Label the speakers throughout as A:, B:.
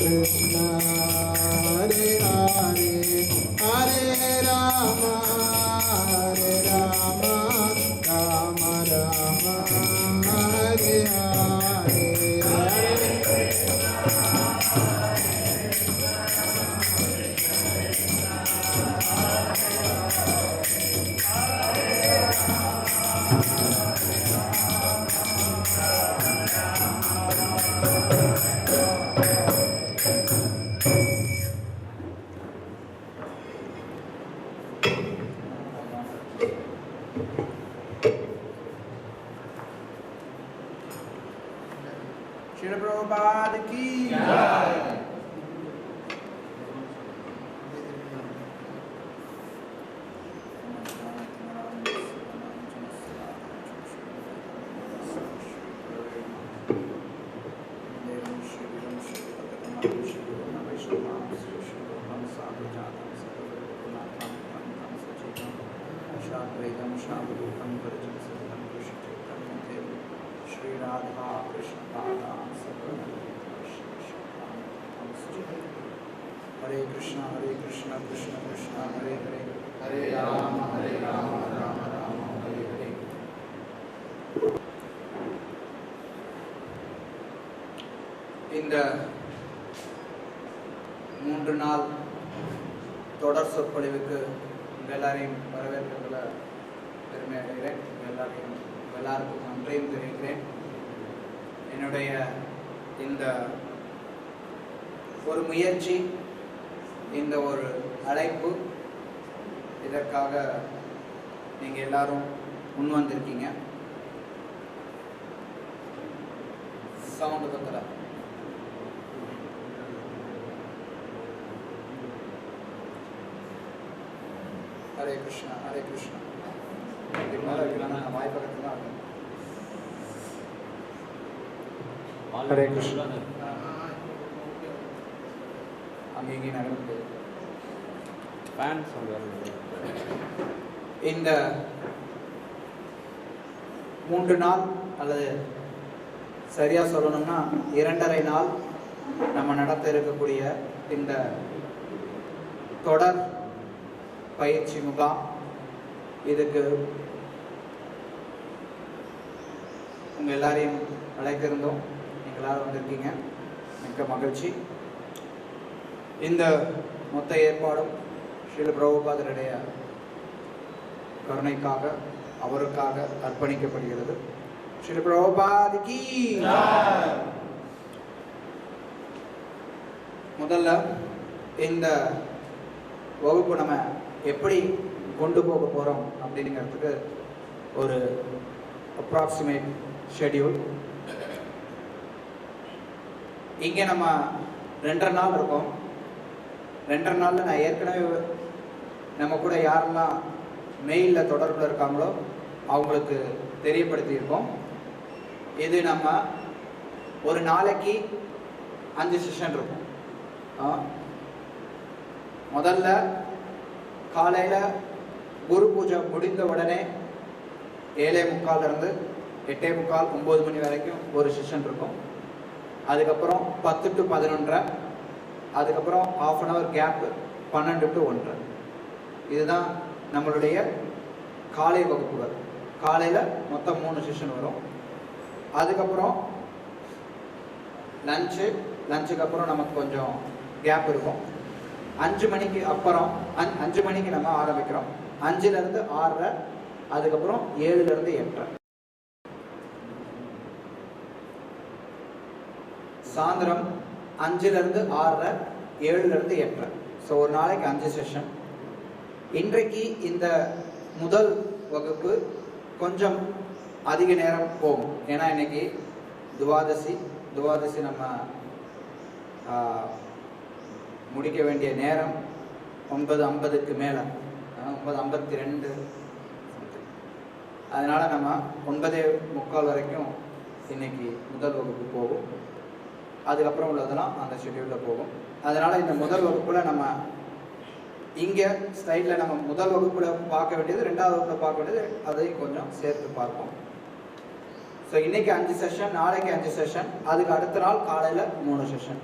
A: Krishna Hare Hare Hare Rama Hare Rama Rama Rama Hare Hare
B: Srila Prabhupada ki
A: Jai.
B: Shri Radha Krishna Pada Hare Krishna Krishna Krishna Hare Hare
A: Hare Rama Rama Rama Hare Hare.
B: இந்த 3 நாள் தொடர் சொற்பொழிவுக்கு எல்லாரையும் வரவேற்கிறதுல பெருமை அடைகிறேன். எல்லாருக்கும் நன்றியும் தெரிவிக்கிறேன். என்னுடைய இந்த ஒரு முயற்சி, இந்த ஒரு அழைப்பு, இதற்காக நீங்கள் எல்லாரும் முன் வந்திருக்கீங்க. சவுண்டு பத்தல. ஹரே கிருஷ்ணா ஹரே கிருஷ்ணா. இதுக்கு மேலே வைக்கலாம்னா நான் வாய்ப்பகத்தில் தான் இருக்கேன். ஹரே கிருஷ்ணா. அங்கே இங்கே நடந்து
C: ஃபேன் சவுண்ட் வருது.
B: இந்த 3 நாள் அல்லது சரியா சொல்லணும்னா 2.5 நாள் நம்ம நடத்த இருக்கக்கூடிய இந்த தொடர் பயிற்சி முகாம், இதுக்கு உங்கள் எல்லாரையும் அழைத்திருந்தோம். நீங்கள் எல்லாரும் வந்திருக்கீங்க, மிக்க மகிழ்ச்சி. இந்த மொத்த ஏற்பாடும் ஸ்ரீல பிரபுபாதருடைய கருணைக்காக, அவருக்காக அர்ப்பணிக்கப்படுகிறது. ஸ்ரீல பிரபுபாத கீ. முதல்ல இந்த வகுப்பு நம்ம எப்படி கொண்டு போக போகிறோம் அப்படிங்கிறதுக்கு ஒரு அப்ராக்சிமேட் ஷெட்யூல். இங்கே நம்ம 2.5 நாள் இருக்கோம். 2.5 நாளில் நான் ஏற்கனவே நம்ம கூட யாரெல்லாம் மெயிலில் தொடர்பில் இருக்காங்களோ அவங்களுக்கு தெரியப்படுத்தியிருக்கோம். இது நம்ம ஒரு நாளைக்கு 5 செஷன் இருக்கும். முதல்ல காலையில் குரு பூஜை முடிந்த உடனே 7:45 8:45 9 மணி வரைக்கும் ஒரு செஷன் இருக்கும். அதுக்கப்புறம் 10 to 11:30, அதுக்கப்புறம் ½ அன் ஹவர் கேப்பு 12 to 1:30. இதுதான் நம்மளுடைய காலை வகுப்புகள். காலையில் மொத்தம் 3 செஷன் வரும். அதுக்கப்புறம் லஞ்சுக்கு அப்புறம் நமக்கு கொஞ்சம் கேப் இருக்கும். 5 மணிக்கு அப்புறம் 5 மணிக்கு நம்ம ஆரம்பிக்கிறோம். 5லேருந்து 6:30, அதுக்கப்புறம் 7லேருந்து 8:30. சாயந்தரம் 5லேருந்து 6:30, 7லேருந்து 8:30. ஸோ ஒரு நாளைக்கு 5 செஷன். இன்றைக்கு இந்த முதல் வகுப்பு கொஞ்சம் அதிக நேரம் போகும். ஏன்னா இன்னைக்கு துவாதசி நம்ம முடிக்க வேண்டிய நேரம் 9:50க்கு மேலே, 9:52. அதனால் நம்ம 9:45 வரைக்கும் இன்னைக்கு முதல் வகுப்பு போகும். அதுக்கப்புறம் உள்ளதெல்லாம் அந்த ஷெட்யூலில் போகும். அதனால் இந்த முதல் வகுப்பில் நம்ம இங்கே ஸ்லைடில் நம்ம முதல் வகுப்பில் பார்க்க வேண்டியது, 2வது வகுப்பில் பார்க்க வேண்டியது, அதையும் கொஞ்சம் சேர்த்து பார்ப்போம். ஸோ இன்றைக்கி 5 செஷன், நாளைக்கு 5 செஷன், அதுக்கு அடுத்த நாள் காலையில் 3 செஷன்.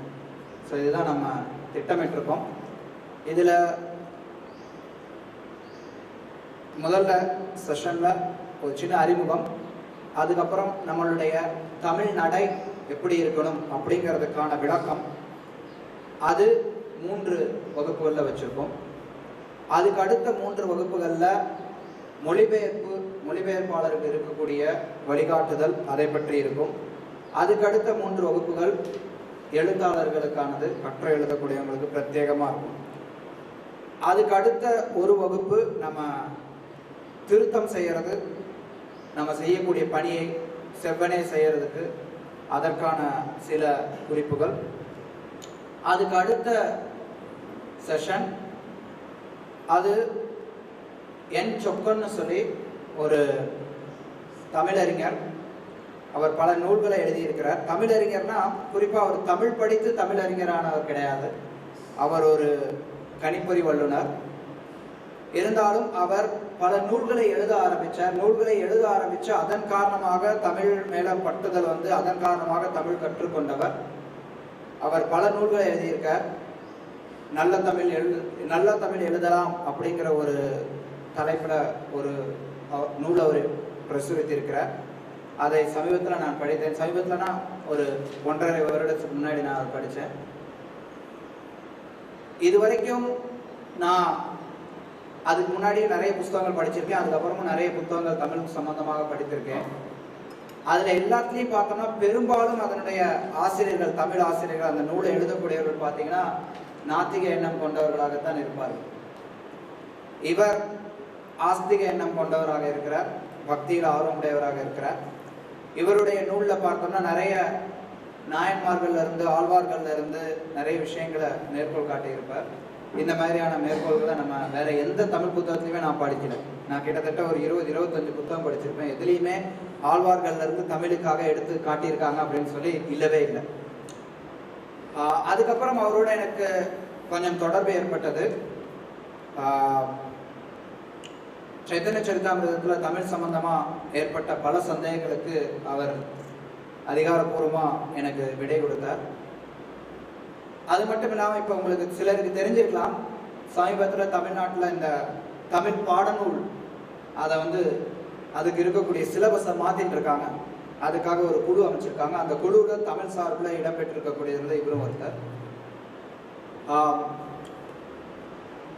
B: ஸோ இதுதான் நம்ம திட்டமிட்டிருக்கோம். இதில் முதல்ல செஷனில் ஒரு சின்ன அறிமுகம், அதுக்கப்புறம் நம்மளுடைய தமிழ் நடை எப்படி இருக்கணும் அப்படிங்கிறதுக்கான விளக்கம், அது 3 வகுப்புகளில் வச்சுருக்கோம். அதுக்கு அடுத்த 3 வகுப்புகளில் மொழிபெயர்ப்பாளருக்கு இருக்கக்கூடிய வழிகாட்டுதல் அதை பற்றி இருக்கும். அதுக்கு அடுத்த 3 வகுப்புகள் எழுத்தாளர்களுக்கானது, கட்டுரை எழுதக்கூடியவங்களுக்கு பிரத்யேகமாக இருக்கும். அதுக்கு அடுத்த ஒரு வகுப்பு நம்ம திருத்தம் செய்கிறது, நம்ம செய்யக்கூடிய பணியை செவ்வனே செய்கிறதுக்கு அதற்கான சில குறிப்புகள். அதுக்கு அடுத்த செஷன் அது என் சொக்கன்னு சொல்லி ஒரு தமிழறிஞர், அவர் பல நூல்களை எழுதியிருக்கிறார். தமிழறிஞர்னா குறிப்பாக அவர் தமிழ் படித்து தமிழறிஞரானவர் கிடையாது, அவர் ஒரு கணிப்பொறி வல்லுனர். இருந்தாலும் அவர் பல நூல்களை எழுத ஆரம்பித்து அதன் காரணமாக தமிழ் மேல பட்டுதல் வந்து அதன் காரணமாக தமிழ் கற்றுக்கொண்டவர். அவர் பல நூல்களை எழுதியிருக்கார். நல்ல தமிழ் எழுதலாம் அப்படிங்கிற ஒரு தலைப்பில் ஒரு நூலை அவர் பிரசுரித்திருக்கிறார். அதை சமீபத்தில் நான் படித்தேன். சமீபத்தில்னா ஒரு 1.5 வருடத்துக்கு முன்னாடி நான் அதை படித்தேன். இதுவரைக்கும் நான் அதுக்கு முன்னாடியே நிறைய புத்தகங்கள் படிச்சிருக்கேன். அதுக்கப்புறமும் நிறைய புத்தகங்கள் தமிழ் சம்பந்தமாக படித்திருக்கேன். அதில் எல்லாத்துலேயும் பார்த்தோம்னா பெரும்பாலும் அதனுடைய ஆசிரியர்கள், தமிழ் ஆசிரியர்கள், அந்த நூலை எழுதக்கூடியவர்கள் பார்த்தீங்கன்னா நாத்திக எண்ணம் கொண்டவர்களாகத்தான் இருப்பார்கள். இவர் ஆஸ்திக எண்ணம் கொண்டவராக இருக்கிறார், பக்தியில் ஆர்வமுடையவராக இருக்கிறார். இவருடைய நூலில் பார்த்தோம்னா நிறைய நாயன்மார்கள்ல இருந்து ஆழ்வார்கள்ல இருந்து நிறைய விஷயங்களை மேற்கோள் காட்டியிருப்பார். இந்த மாதிரியான மேற்கோள்களை நம்ம வேற எந்த தமிழ் புத்தகத்துலையுமே நான் படிக்கல. நான் கிட்டத்தட்ட ஒரு 20-25 புத்தகம் படிச்சிருப்பேன். எதுலேயுமே ஆழ்வார்கள்ல இருந்து தமிழுக்காக எடுத்து காட்டியிருக்காங்க அப்படின்னு சொல்லி இல்லவே இல்லை. அதுக்கப்புறம் அவரோட எனக்கு கொஞ்சம் தொடர்பு ஏற்பட்டது. சைத்தன்ய சரிதாமிரதத்தில் தமிழ் சம்பந்தமாக ஏற்பட்ட பல சந்தேகங்களுக்கு அவர் அதிகாரப்பூர்வமாக எனக்கு விடை கொடுத்தார். அது மட்டும் இல்லாமல் இப்போ உங்களுக்கு சிலருக்கு தெரிஞ்சிருக்கலாம், சமீபத்தில் தமிழ்நாட்டில் இந்த தமிழ் பாடநூல் அதை வந்து அதுக்கு இருக்கக்கூடிய சிலபஸை மாற்றிட்டு இருக்காங்க. அதுக்காக ஒரு குழு அமைச்சிருக்காங்க. அந்த குழுவில் தமிழ் சார்பில் இடம்பெற்றிருக்கக்கூடியதில் இவரும் ஒருத்தர்.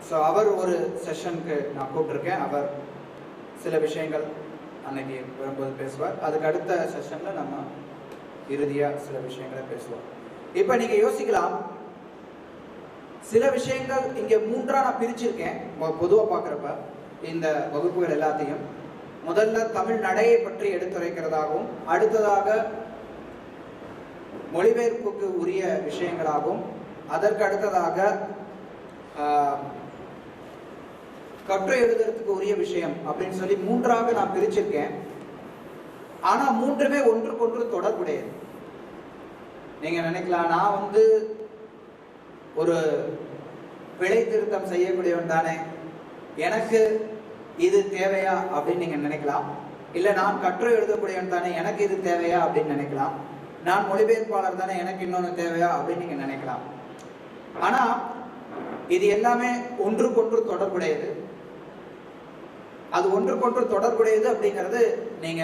B: ஸோ அவர் ஒரு செஷனுக்கு நான் கூப்பிட்டுருக்கேன். அவர் சில விஷயங்கள் அன்னைக்கு வரும்போது பேசுவார். அதுக்கு அடுத்த செஷனில் நம்ம இறுதியாக சில விஷயங்களை பேசுவோம். இப்போ நீங்கள் யோசிக்கலாம், சில விஷயங்கள் இங்கே 3ஆக நான் பிரிச்சிருக்கேன். பொதுவாக பார்க்குறப்ப இந்த வகுப்புகள் எல்லாத்தையும் முதல்ல தமிழ் நடையை பற்றி எடுத்துரைக்கிறதாகவும், அடுத்ததாக மொழிபெயர்ப்புக்கு உரிய விஷயங்களாகவும், அதற்கு அடுத்ததாக கட்டுரை எழுதுறதுக்கு உரிய விஷயம் அப்படின்னு சொல்லி 3ஆக நான் பிரிச்சிருக்கேன். ஆனால் 3மே ஒன்றுக்கொன்று தொடர்புடையது. நீங்க நினைக்கலாம், நான் வந்து ஒரு பிழை திருத்தம் செய்யக்கூடியவன் தானே, எனக்கு இது தேவையா அப்படின்னு நீங்க நினைக்கலாம். இல்லை நான் கட்டுரை எழுதக்கூடியவன் தானே, எனக்கு இது தேவையா அப்படின்னு நினைக்கலாம். நான் மொழிபெயர்ப்பாளர் தானே, எனக்கு இன்னொன்று தேவையா அப்படின்னு நீங்க நினைக்கலாம். ஆனா இது எல்லாமே ஒன்றுக்கொன்று தொடர்புடையது. அது ஒன்றுக்கொன்று தொடர்புடையது அப்படிங்கிறது நீங்க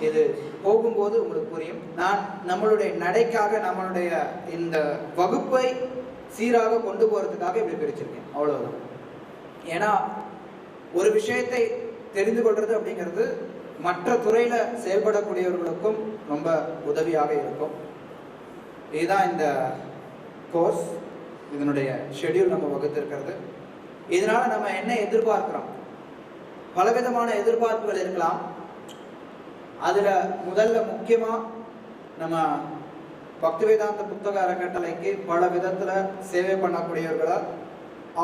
B: இது போகும்போது உங்களுக்கு புரியும். நான் நம்மளுடைய நடைக்காக, நம்மளுடைய இந்த வகுப்பை சீராக கொண்டு போறதுக்காக இப்படி பிரிச்சிருக்கேன், அவ்வளவுதான். ஏன்னா ஒரு விஷயத்தை தெரிந்து கொள்றது அப்படிங்கிறது மற்ற துறையில செயல்படக்கூடியவர்களுக்கும் ரொம்ப உதவியாக இருக்கும். இதுதான் இந்த கோர்ஸ், இதனுடைய ஷெட்யூல் நம்ம வகுத்திருக்கிறது. இதனால நம்ம என்ன எதிர்பார்க்கிறோம்? பலவிதமான எதிர்பார்ப்புகள் இருக்கலாம். அதுல முதல்ல முக்கியமா நம்ம பக்தி வேதாந்த புத்தக அறக்கட்டளைக்கு பல விதத்துல சேவை பண்ணக்கூடியவர்களா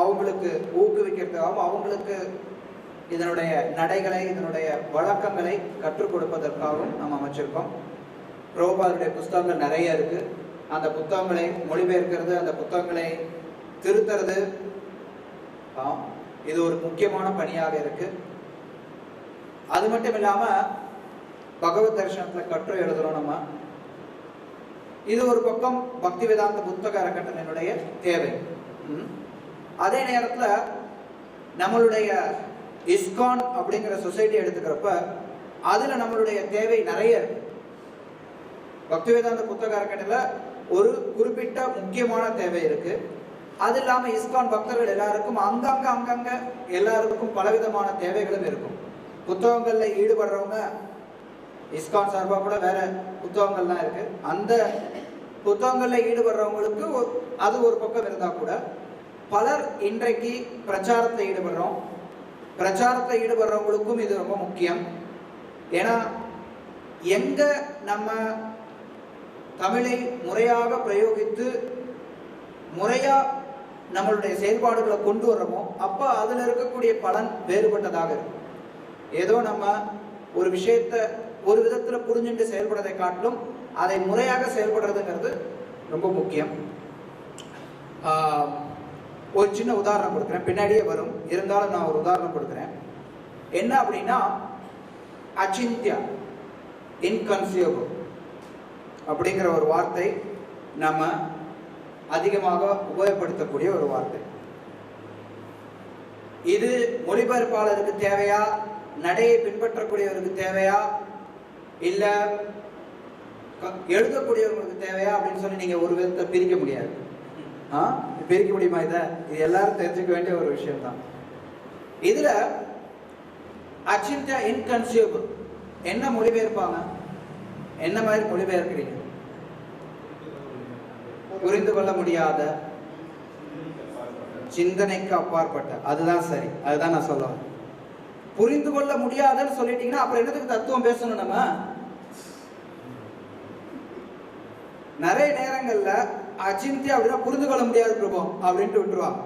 B: அவங்களுக்கு ஊக்குவிக்கிறதுக்காகவும், அவங்களுக்கு இதனுடைய நடைகளை, இதனுடைய வழக்கங்களை கற்றுக் கொடுப்பதற்காகவும் நம்ம அமைச்சிருக்கோம். பிரபுபாதருடைய புத்தகங்கள் நிறைய இருக்கு. அந்த புத்தகங்களை மொழிபெயர்க்கிறது, அந்த புத்தகங்களை திருத்துறது, இது ஒரு முக்கியமான பணியாக இருக்கு. அது மட்டும் இல்லாம பகவத் தரிசனத்துல கட்டுரை எழுதுறோம். நம்ம இது ஒரு பக்கம் பக்தி வேதாந்த புத்தக அறக்கட்டளையினுடைய தேவை. அதே நேரத்தில் நம்மளுடைய இஸ்கான் அப்படிங்கிற சொசைட்டி எடுத்துக்கிறப்ப அதில் நம்மளுடைய தேவை நிறைய இருக்கு. பக்தி வேதாந்த புத்தக அறக்கட்டளை ஒரு குறிப்பிட்ட முக்கியமான தேவை இருக்கு. அது இல்லாமல் இஸ்கான் பக்தர்கள் எல்லாருக்கும் அங்கங்க எல்லாருக்கும் பலவிதமான தேவைகளும் இருக்கும். புத்தகங்களில் ஈடுபடுறவங்க இஸ்கான் சார்பாக கூட வேற புத்தகங்கள்லாம் இருக்கு. அந்த புத்தகங்களில் ஈடுபடுறவங்களுக்கு அது ஒரு பக்கம் இருந்தால் கூட பலர் இன்றைக்கு பிரச்சாரத்தில் ஈடுபடுறோம். பிரச்சாரத்தில் ஈடுபடுறவங்களுக்கும் இது ரொம்ப முக்கியம். ஏன்னா எங்க நம்ம தமிழை முறையாக பிரயோகித்து முறையா நம்மளுடைய செயல்பாடுகளை கொண்டு வர்றோமோ அப்போ அதில் இருக்கக்கூடிய பலன் வேறுபட்டதாக இருக்கும். ஏதோ நம்ம ஒரு விஷயத்தை ஒரு விதத்தில் புரிஞ்சுட்டு செயல்படுறதை காட்டிலும் அதை முறையாக செயல்படுறதுங்கிறது ரொம்ப முக்கியம். ஒரு சின்ன உதாரணம் கொடுக்குறேன், பின்னாடியே வரும், இருந்தாலும் நான் ஒரு உதாரணம் கொடுக்குறேன். என்ன அப்படின்னா, அச்சிந்தியா, இன்கன்சியூவபிள் அப்படிங்கிற ஒரு வார்த்தை நம்ம அதிகமாக உபயோகப்படுத்தக்கூடிய ஒரு வார்த்தை. இது மொழிபெயர்ப்பாளருக்கு தேவையா, நடையை பின்பற்றக்கூடியவருக்கு தேவையா, இல்ல எழுதக்கூடியவங்களுக்கு தேவையா அப்படின்னு சொல்லி நீங்க ஒரு விதத்தை பிரிக்க முடியாது. பிரிக்க முடியுமா? இது எல்லாரும் தெரிஞ்சுக்க வேண்டிய ஒரு விஷயம் தான். இதுல அச்சிந்தியா, இன்கன்சியூவபிள் என்ன மொழிபெயர்ப்பாங்க? என்ன மாதிரி மொழிபெயர்க்கிறீங்க? புரிந்து கொள்ள முடியாத, சிந்தனைக்கு அப்பாற்பட்ட. அதுதான் சரி, அதுதான் நான் சொல்லுவேன். புரிந்து கொள்ள முடியாதுன்னு சொல்லிட்டீங்கன்னா அப்புறம் என்னத்துக்கு தத்துவம் பேசணும்? நம்ம நிறைய நேரங்கள்ல அச்சிந்தியா அப்படின்னா புரிந்து கொள்ள முடியாது பிரபு அப்படின்ட்டு விட்டுருவாங்க.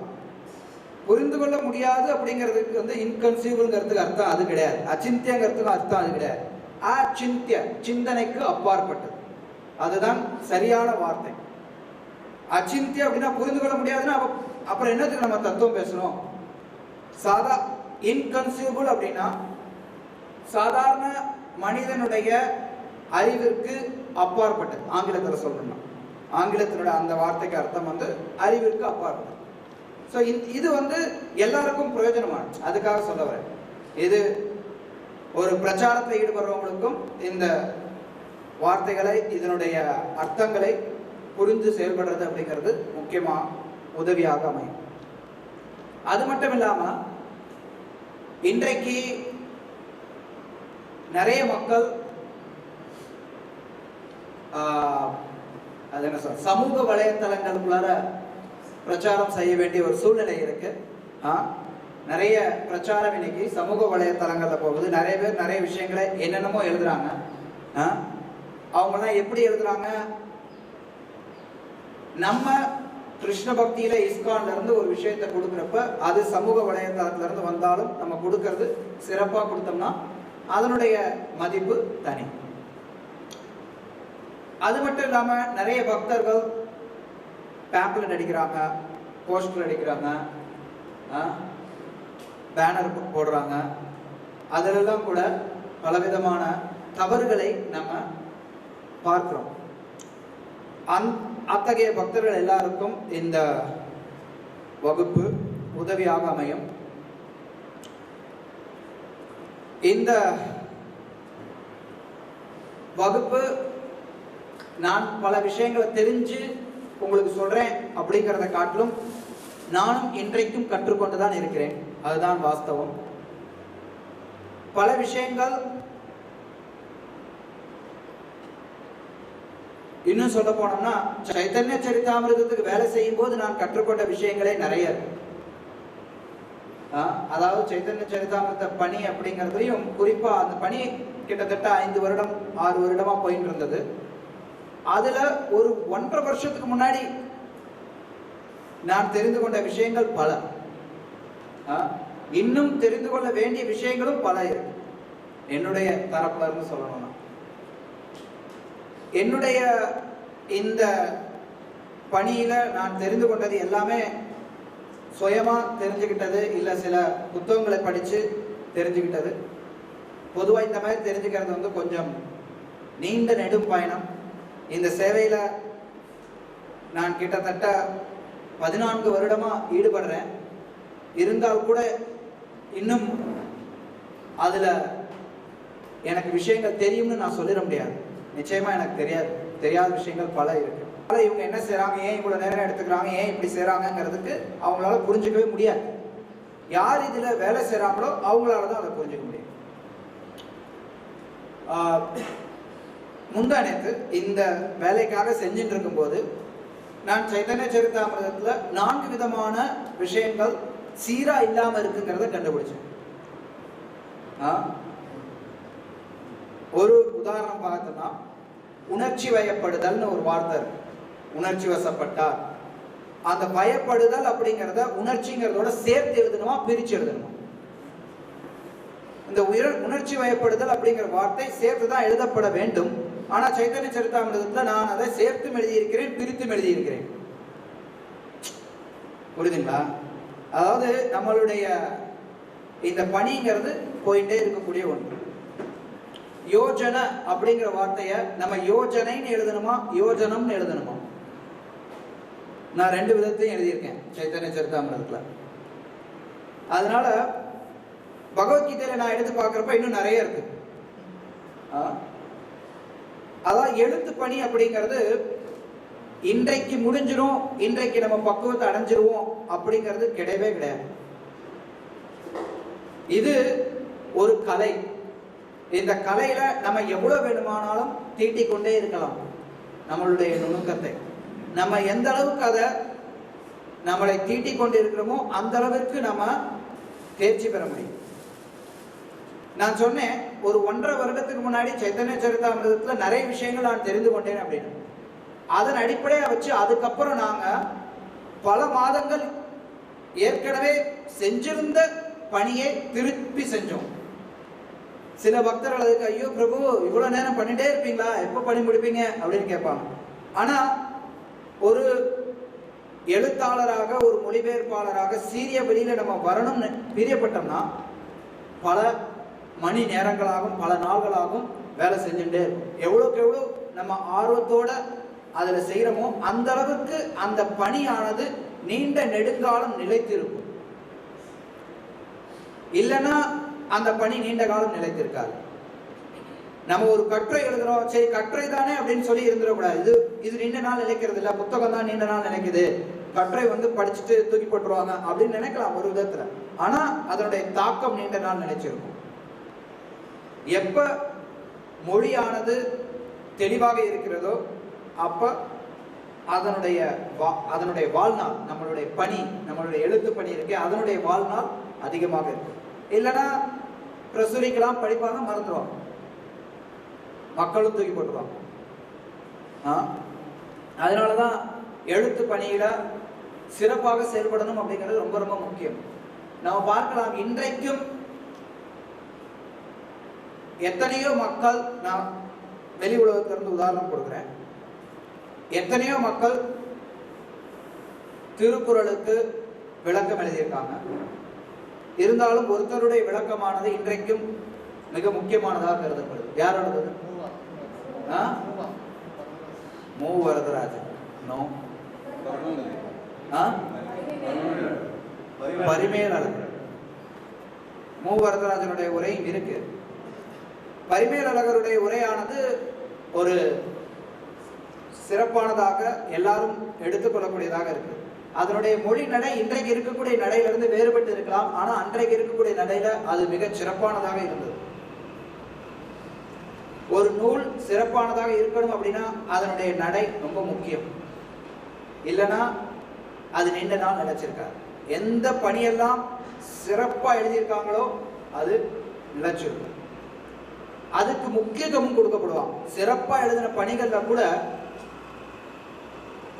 B: புரிந்து கொள்ள முடியாது அப்படிங்கிறதுக்கு வந்து இன்கன்சீவபிள்ங்கிறதுக்கு அர்த்தம் அது கிடையாது. அச்சிந்தியங்கிறதுக்கு அர்த்தம் அது கிடையாது. அச்சிந்திய, சிந்தனைக்கு அப்பாற்பட்டது, அதுதான் சரியான வார்த்தை. அச்சிந்திய அப்படின்னா புரிந்து கொள்ள முடியாதுன்னா அப்புறம் என்னத்துக்கு நம்ம தத்துவம் பேசணும்? சாதா இன்கன்சியூபிள் அப்படின்னா சாதாரண மனிதனுடைய அறிவிற்கு அப்பாற்பட்டது. ஆங்கிலத்தில் சொல்லணும்னா ஆங்கிலத்தினுடைய அந்த வார்த்தைக்கு அர்த்தம் வந்து அறிவிற்கு அப்பாற்பட்டது. ஸோ இது வந்து எல்லாருக்கும் பிரயோஜனமானது, அதுக்காக சொல்ல வரேன். இது ஒரு பிரச்சாரத்தில் ஈடுபடுறவங்களுக்கும் இந்த வார்த்தைகளை, இதனுடைய அர்த்தங்களை புரிந்து செயல்படுறது அப்படிங்கிறது முக்கியமாக உதவியாக அமையும். அது மட்டும் இல்லாமல் இன்றைக்கு நிறைய மக்கள் அது என்ன சொல்ற, சமூக வலைத்தளங்களுக்குள்ளார பிரச்சாரம் செய்ய வேண்டிய ஒரு சூழ்நிலை இருக்கு. நிறைய பிரச்சாரம் இன்னைக்கு சமூக வலைத்தளங்கள்ல போகுது. நிறைய பேர் நிறைய விஷயங்களை என்னென்னமோ எழுதுறாங்க. அவங்கெல்லாம் எப்படி எழுதுறாங்க? நம்ம கிருஷ்ண பக்தியில இஸ்கான்ல இருந்து ஒரு விஷயத்தை கொடுக்குறப்ப அது சமூக வலைத்தளத்துல இருந்து வந்தாலும் நம்ம கொடுக்கறது சிறப்பாக கொடுத்தோம்னா அதனுடைய மதிப்பு தனி. அது மட்டும் இல்லாம நிறைய பக்தர்கள் பேம்ப்லெட் அடிக்கிறாங்க, போஸ்டர் அடிக்கிறாங்க, பேனர் போடுறாங்க. அதிலெல்லாம் கூட பலவிதமான தவறுகளை நம்ம பார்க்கிறோம். அத்தகைய பக்தர்கள் எல்லாருக்கும் இந்த வகுப்பு உதவியாக அமையும். இந்த வகுப்பு நான் பல விஷயங்களை தெரிஞ்சு உங்களுக்கு சொல்றேன் அப்படிங்கிறத காட்டிலும் நானும் இன்றைக்கும் கற்றுக்கொண்டுதான் இருக்கிறேன், அதுதான் வாஸ்தவம். பல விஷயங்கள் இன்னும் சொல்ல போனோம்னா சைத்தன்ய சரிதாமிருதத்துக்கு வேலை செய்யும் போது நான் கற்றுக்கொண்ட விஷயங்களே நிறைய இருக்கு. அதாவது சைத்தன்ய சரிதாமிருத பணி அப்படிங்கிறதுலையும் குறிப்பா அந்த பணி கிட்டத்தட்ட 5 வருடம் 6 வருடமா போயிட்டு இருந்தது. அதுல ஒரு 1.5 வருஷத்துக்கு முன்னாடி நான் தெரிந்து கொண்ட விஷயங்கள் பல, இன்னும் தெரிந்து கொள்ள வேண்டிய விஷயங்களும் பல இருக்கு. என்னுடைய தரப்புல இருந்து சொல்லணும்னா என்னுடைய இந்த பணியில நான் தெரிந்து கொண்டது எல்லாமே சுயமா தெரிஞ்சுக்கிட்டது, இல்லை சில புத்தகங்களை படிச்சு தெரிஞ்சுக்கிட்டது. பொதுவாக இந்த மாதிரி தெரிஞ்சுக்கிறது வந்து கொஞ்சம் நீண்ட நெடும் பயணம். இந்த சேவையில நான் கிட்டத்தட்ட 14 வருடமா ஈடுபடுறேன். இருந்தால் கூட இன்னும் அதுல எனக்கு விஷயங்கள் தெரியும்னு நான் சொல்லிட முடியாது. நிச்சயமா எனக்கு தெரியாத விஷயங்கள் பல இருக்கு. இவங்க என்ன செய்றாங்க, ஏன் இவ்வளவு நேரம் எடுத்துக்கிறாங்க, ஏன் இப்படி செய்றாங்கிறதுக்கு அவங்களால புரிஞ்சுக்கவே முடியாது. யார் இதுல வேலை செய்றாங்களோ அவங்களால தான் அதை புரிஞ்சுக்க முடியும். முந்தா நேத்து இந்த வேலைக்காக செஞ்சுட்டு இருக்கும்போது நான் சைத்தன்ய சரிதாமிரதத்துல 4 விதமான விஷயங்கள் சீரா இல்லாம இருக்குங்கிறத கண்டுபிடிச்சேன். ஒரு உதாரணம் பார்த்தோம்னா, உணர்ச்சி வயப்படுதல்னு ஒரு வார்த்தை இருக்கு. உணர்ச்சி வசப்பட்டார். அந்த பயப்படுதல் அப்படிங்கிறத உணர்ச்சிங்கிறதோட சேர்த்து எழுதணுமா, பிரிச்சு எழுதணுமா? இந்த உணர்ச்சி வயப்படுதல் அப்படிங்கிற வார்த்தை சேர்த்து தான் எழுதப்பட வேண்டும். ஆனா சைத்தன்ய சரிதாமிரதத்துல நான் அதை சேர்த்தும் எழுதியிருக்கிறேன், பிரித்தும் எழுதியிருக்கிறேன். புரியுதுங்களா? அதாவது நம்மளுடைய இந்த பணிங்கிறது போயிட்டே இருக்கக்கூடிய ஒன்று. யோஜன அப்படிங்கிற வார்த்தைய நம்ம யோஜனைன்னு எழுதணுமா, யோஜனம்னு எழுதணுமா? நான் 2 விதத்தையும் எழுதியிருக்கேன் சைத்தன்ய சரிதாமிரதத்துல. அதனால பகவத்கீதையில நான் எடுத்து பார்க்கிறப்ப இன்னும் நிறைய இருக்கு. அதான் எழுத்து பணி அப்படிங்கிறது இன்றைக்கு முடிஞ்சிரும், இன்றைக்கு நம்ம பக்குவத்தை அடைஞ்சிருவோம் அப்படிங்கிறது கிடையவே கிடையாது. இது ஒரு கலை. இந்த கலையில நம்ம எவ்வளவு வேணுமானாலும் தீட்டிக் கொண்டே இருக்கலாம். நம்மளுடைய நுணுக்கத்தை நம்ம எந்த அளவுக்கு அதை நம்மளை தீட்டிக் கொண்டு இருக்கிறோமோ அந்த அளவிற்கு நம்ம தேர்ச்சி பெற முடியும். நான் சொன்னேன், ஒரு 1.5 வருடத்துக்கு முன்னாடி சைத்தன்ய சரிதாமிரதத்துல நிறைய விஷயங்கள் நான் தெரிந்து கொண்டேன் அப்படின்னு. அதன் அடிப்படையை வச்சு அதுக்கப்புறம் நாங்க பல மாதங்கள் ஏற்கனவே செஞ்சிருந்த பணியை திருப்பி செஞ்சோம். சில பக்தர்கள் அதுக்கு, ஐயோ பிரபு இவ்வளவு நேரம் பண்ணிட்டே இருப்பீங்களா, எப்ப பண்ணி முடிப்பீங்க அப்படின்னு கேட்பாங்க. ஆனா ஒரு எழுத்தாளராக, ஒரு மொழிபெயர்ப்பாளராக சீரிய வெளியில நம்ம வரணும்னு பிரியப்பட்டோம்னா பல மணி நேரங்களாகும், பல நாள்களாகும் வேலை செஞ்சுட்டே இருக்கும். எவ்வளோக்கு எவ்வளோ நம்ம ஆர்வத்தோட அதுல செய்யறோமோ அந்த அளவுக்கு அந்த பணியானது நீண்ட நெடுங்காலம் நிலைத்திருக்கும். இல்லைன்னா அந்த பணி நீண்ட காலம் நிலைத்திருக்காது. நம்ம ஒரு கட்டுரை எழுதுறோம், சரி கட்டுரை தானே அப்படின்னு சொல்லி இருந்துடக்கூடாது. இது நீண்ட நாள் நிலைக்கிறது இல்லை, புத்தகம் தான் நீண்ட நாள் நிலைக்குது, கட்டுரை படிச்சுட்டு தூக்கி போட்டுருவாங்க அப்படின்னு நினைக்கலாம் ஒரு விதத்துல. ஆனா அதனுடைய தாக்கம் நீண்ட நாள் நினைச்சிருக்கும். எப்ப மொழியானது தெளிவாக இருக்கிறதோ அப்ப அதனுடைய வாழ்நாள், நம்மளுடைய பணி, நம்மளுடைய எழுத்து பணி இருக்கு, அதனுடைய வாழ்நாள் அதிகமாக இருக்கு. இல்லைன்னா பிரசுரிக்கலாம், படிப்பாங்க, மறந்துடுவாங்க, மக்களும் தூக்கி போட்டுருவாங்க. அதனாலதான் எழுத்து பணியில சிறப்பாக செயல்படணும் அப்படிங்கிறது ரொம்ப ரொம்ப முக்கியம். நம்ம பார்க்கலாம், இன்றைக்கும் எத்தனையோ மக்கள், நான் வெளி உலகத்திலிருந்து உதாரணம் கொடுக்கிறேன், எத்தனையோ மக்கள் திருக்குறளுக்கு விளக்கம் எழுதியிருக்காங்க. இருந்தாலும் ஒருத்தருடைய விளக்கமானது இன்றைக்கும் மிக முக்கியமானதாக கருதப்படுது. யாரோடது? மு வரதராஜன். நோ, பரிமேலழகர். மு வரதராஜனுடைய உரையும் இருக்கு. பரிமேலழகருடைய உரையானது ஒரு சிறப்பானதாக எல்லாரும் எடுத்துக்கொள்ளக்கூடியதாக இருக்கு. அதனுடைய மொழி நடை இன்றைக்கு இருக்கக்கூடிய நடையிலிருந்து வேறுபட்டு இருக்கலாம், ஆனா அன்றைக்கு இருக்கக்கூடிய நடையில அது மிக சிறப்பானதாக இருந்தது. ஒரு நூல் சிறப்பானதாக இருக்கணும் அப்படின்னா அதனுடைய நடை ரொம்ப முக்கியம். இல்லைன்னா அது நீண்ட நாள் நிலைச்சிருக்காது. எந்த பணியெல்லாம் சிறப்பா எழுதியிருக்காங்களோ அது நிலைச்சிருக்கும். அதுக்கு முக்கியத்துவம் கொடுக்கப்படுவாங்க. சிறப்பா எழுதின பணிகள்ல கூட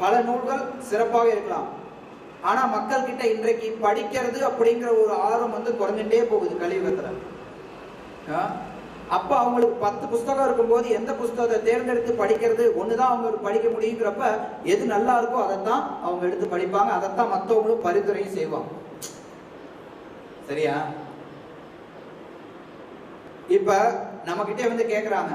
B: பல நூல்கள் சிறப்பாக இருக்கலாம், ஆனா மக்கள் கிட்ட இன்றைக்கு படிக்கிறது அப்படிங்கிற ஒரு ஆர்வம் குறைஞ்சுட்டே போகுது கலியுகத்துல. அப்ப அவங்களுக்கு 10 புஸ்தகம் இருக்கும்போது எந்த புஸ்தகத்தை தேர்ந்தெடுத்து படிக்கிறது ஒண்ணுதான் அவங்களுக்கு படிக்க முடியுங்கிறப்ப எது நல்லா இருக்கோ அதைத்தான் அவங்க எடுத்து படிப்பாங்க, அதைத்தான் மற்றவங்களும் பரிந்துரையும் செய்வாங்க. சரியா? இப்ப நம்ம கிட்டே கேக்குறாங்க,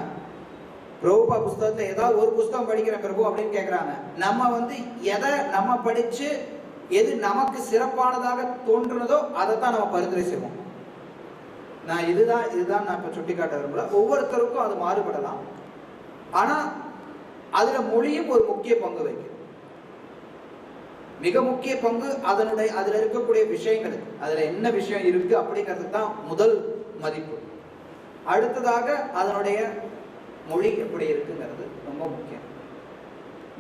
B: பிரபுபா புஸ்தகத்துல ஏதாவது ஒரு புஸ்தகம் படிக்கிற பிரபு அப்படின்னு கேட்குறாங்க. நம்ம வந்து எதை நம்ம படிச்சு எது நமக்கு சிறப்பானதாக தோன்றுனதோ அதை தான் நம்ம பரிந்துரை செய்வோம். நான் இதுதான் நான் இப்போ சுட்டி காட்ட விரும்பல. ஒவ்வொருத்தருக்கும் அது மாறுபடலாம். ஆனா அதுல மொழியும் ஒரு முக்கிய பங்கு வைக்கும். மிக முக்கிய பங்கு அதுல இருக்கக்கூடிய விஷயங்களுக்கு, அதுல என்ன விஷயம் இருக்கு அப்படிங்கிறது தான் முதல் மதிப்பு. அடுத்ததாக அதனுடைய மொழி எப்படி இருக்குங்கிறது ரொம்ப முக்கியம்.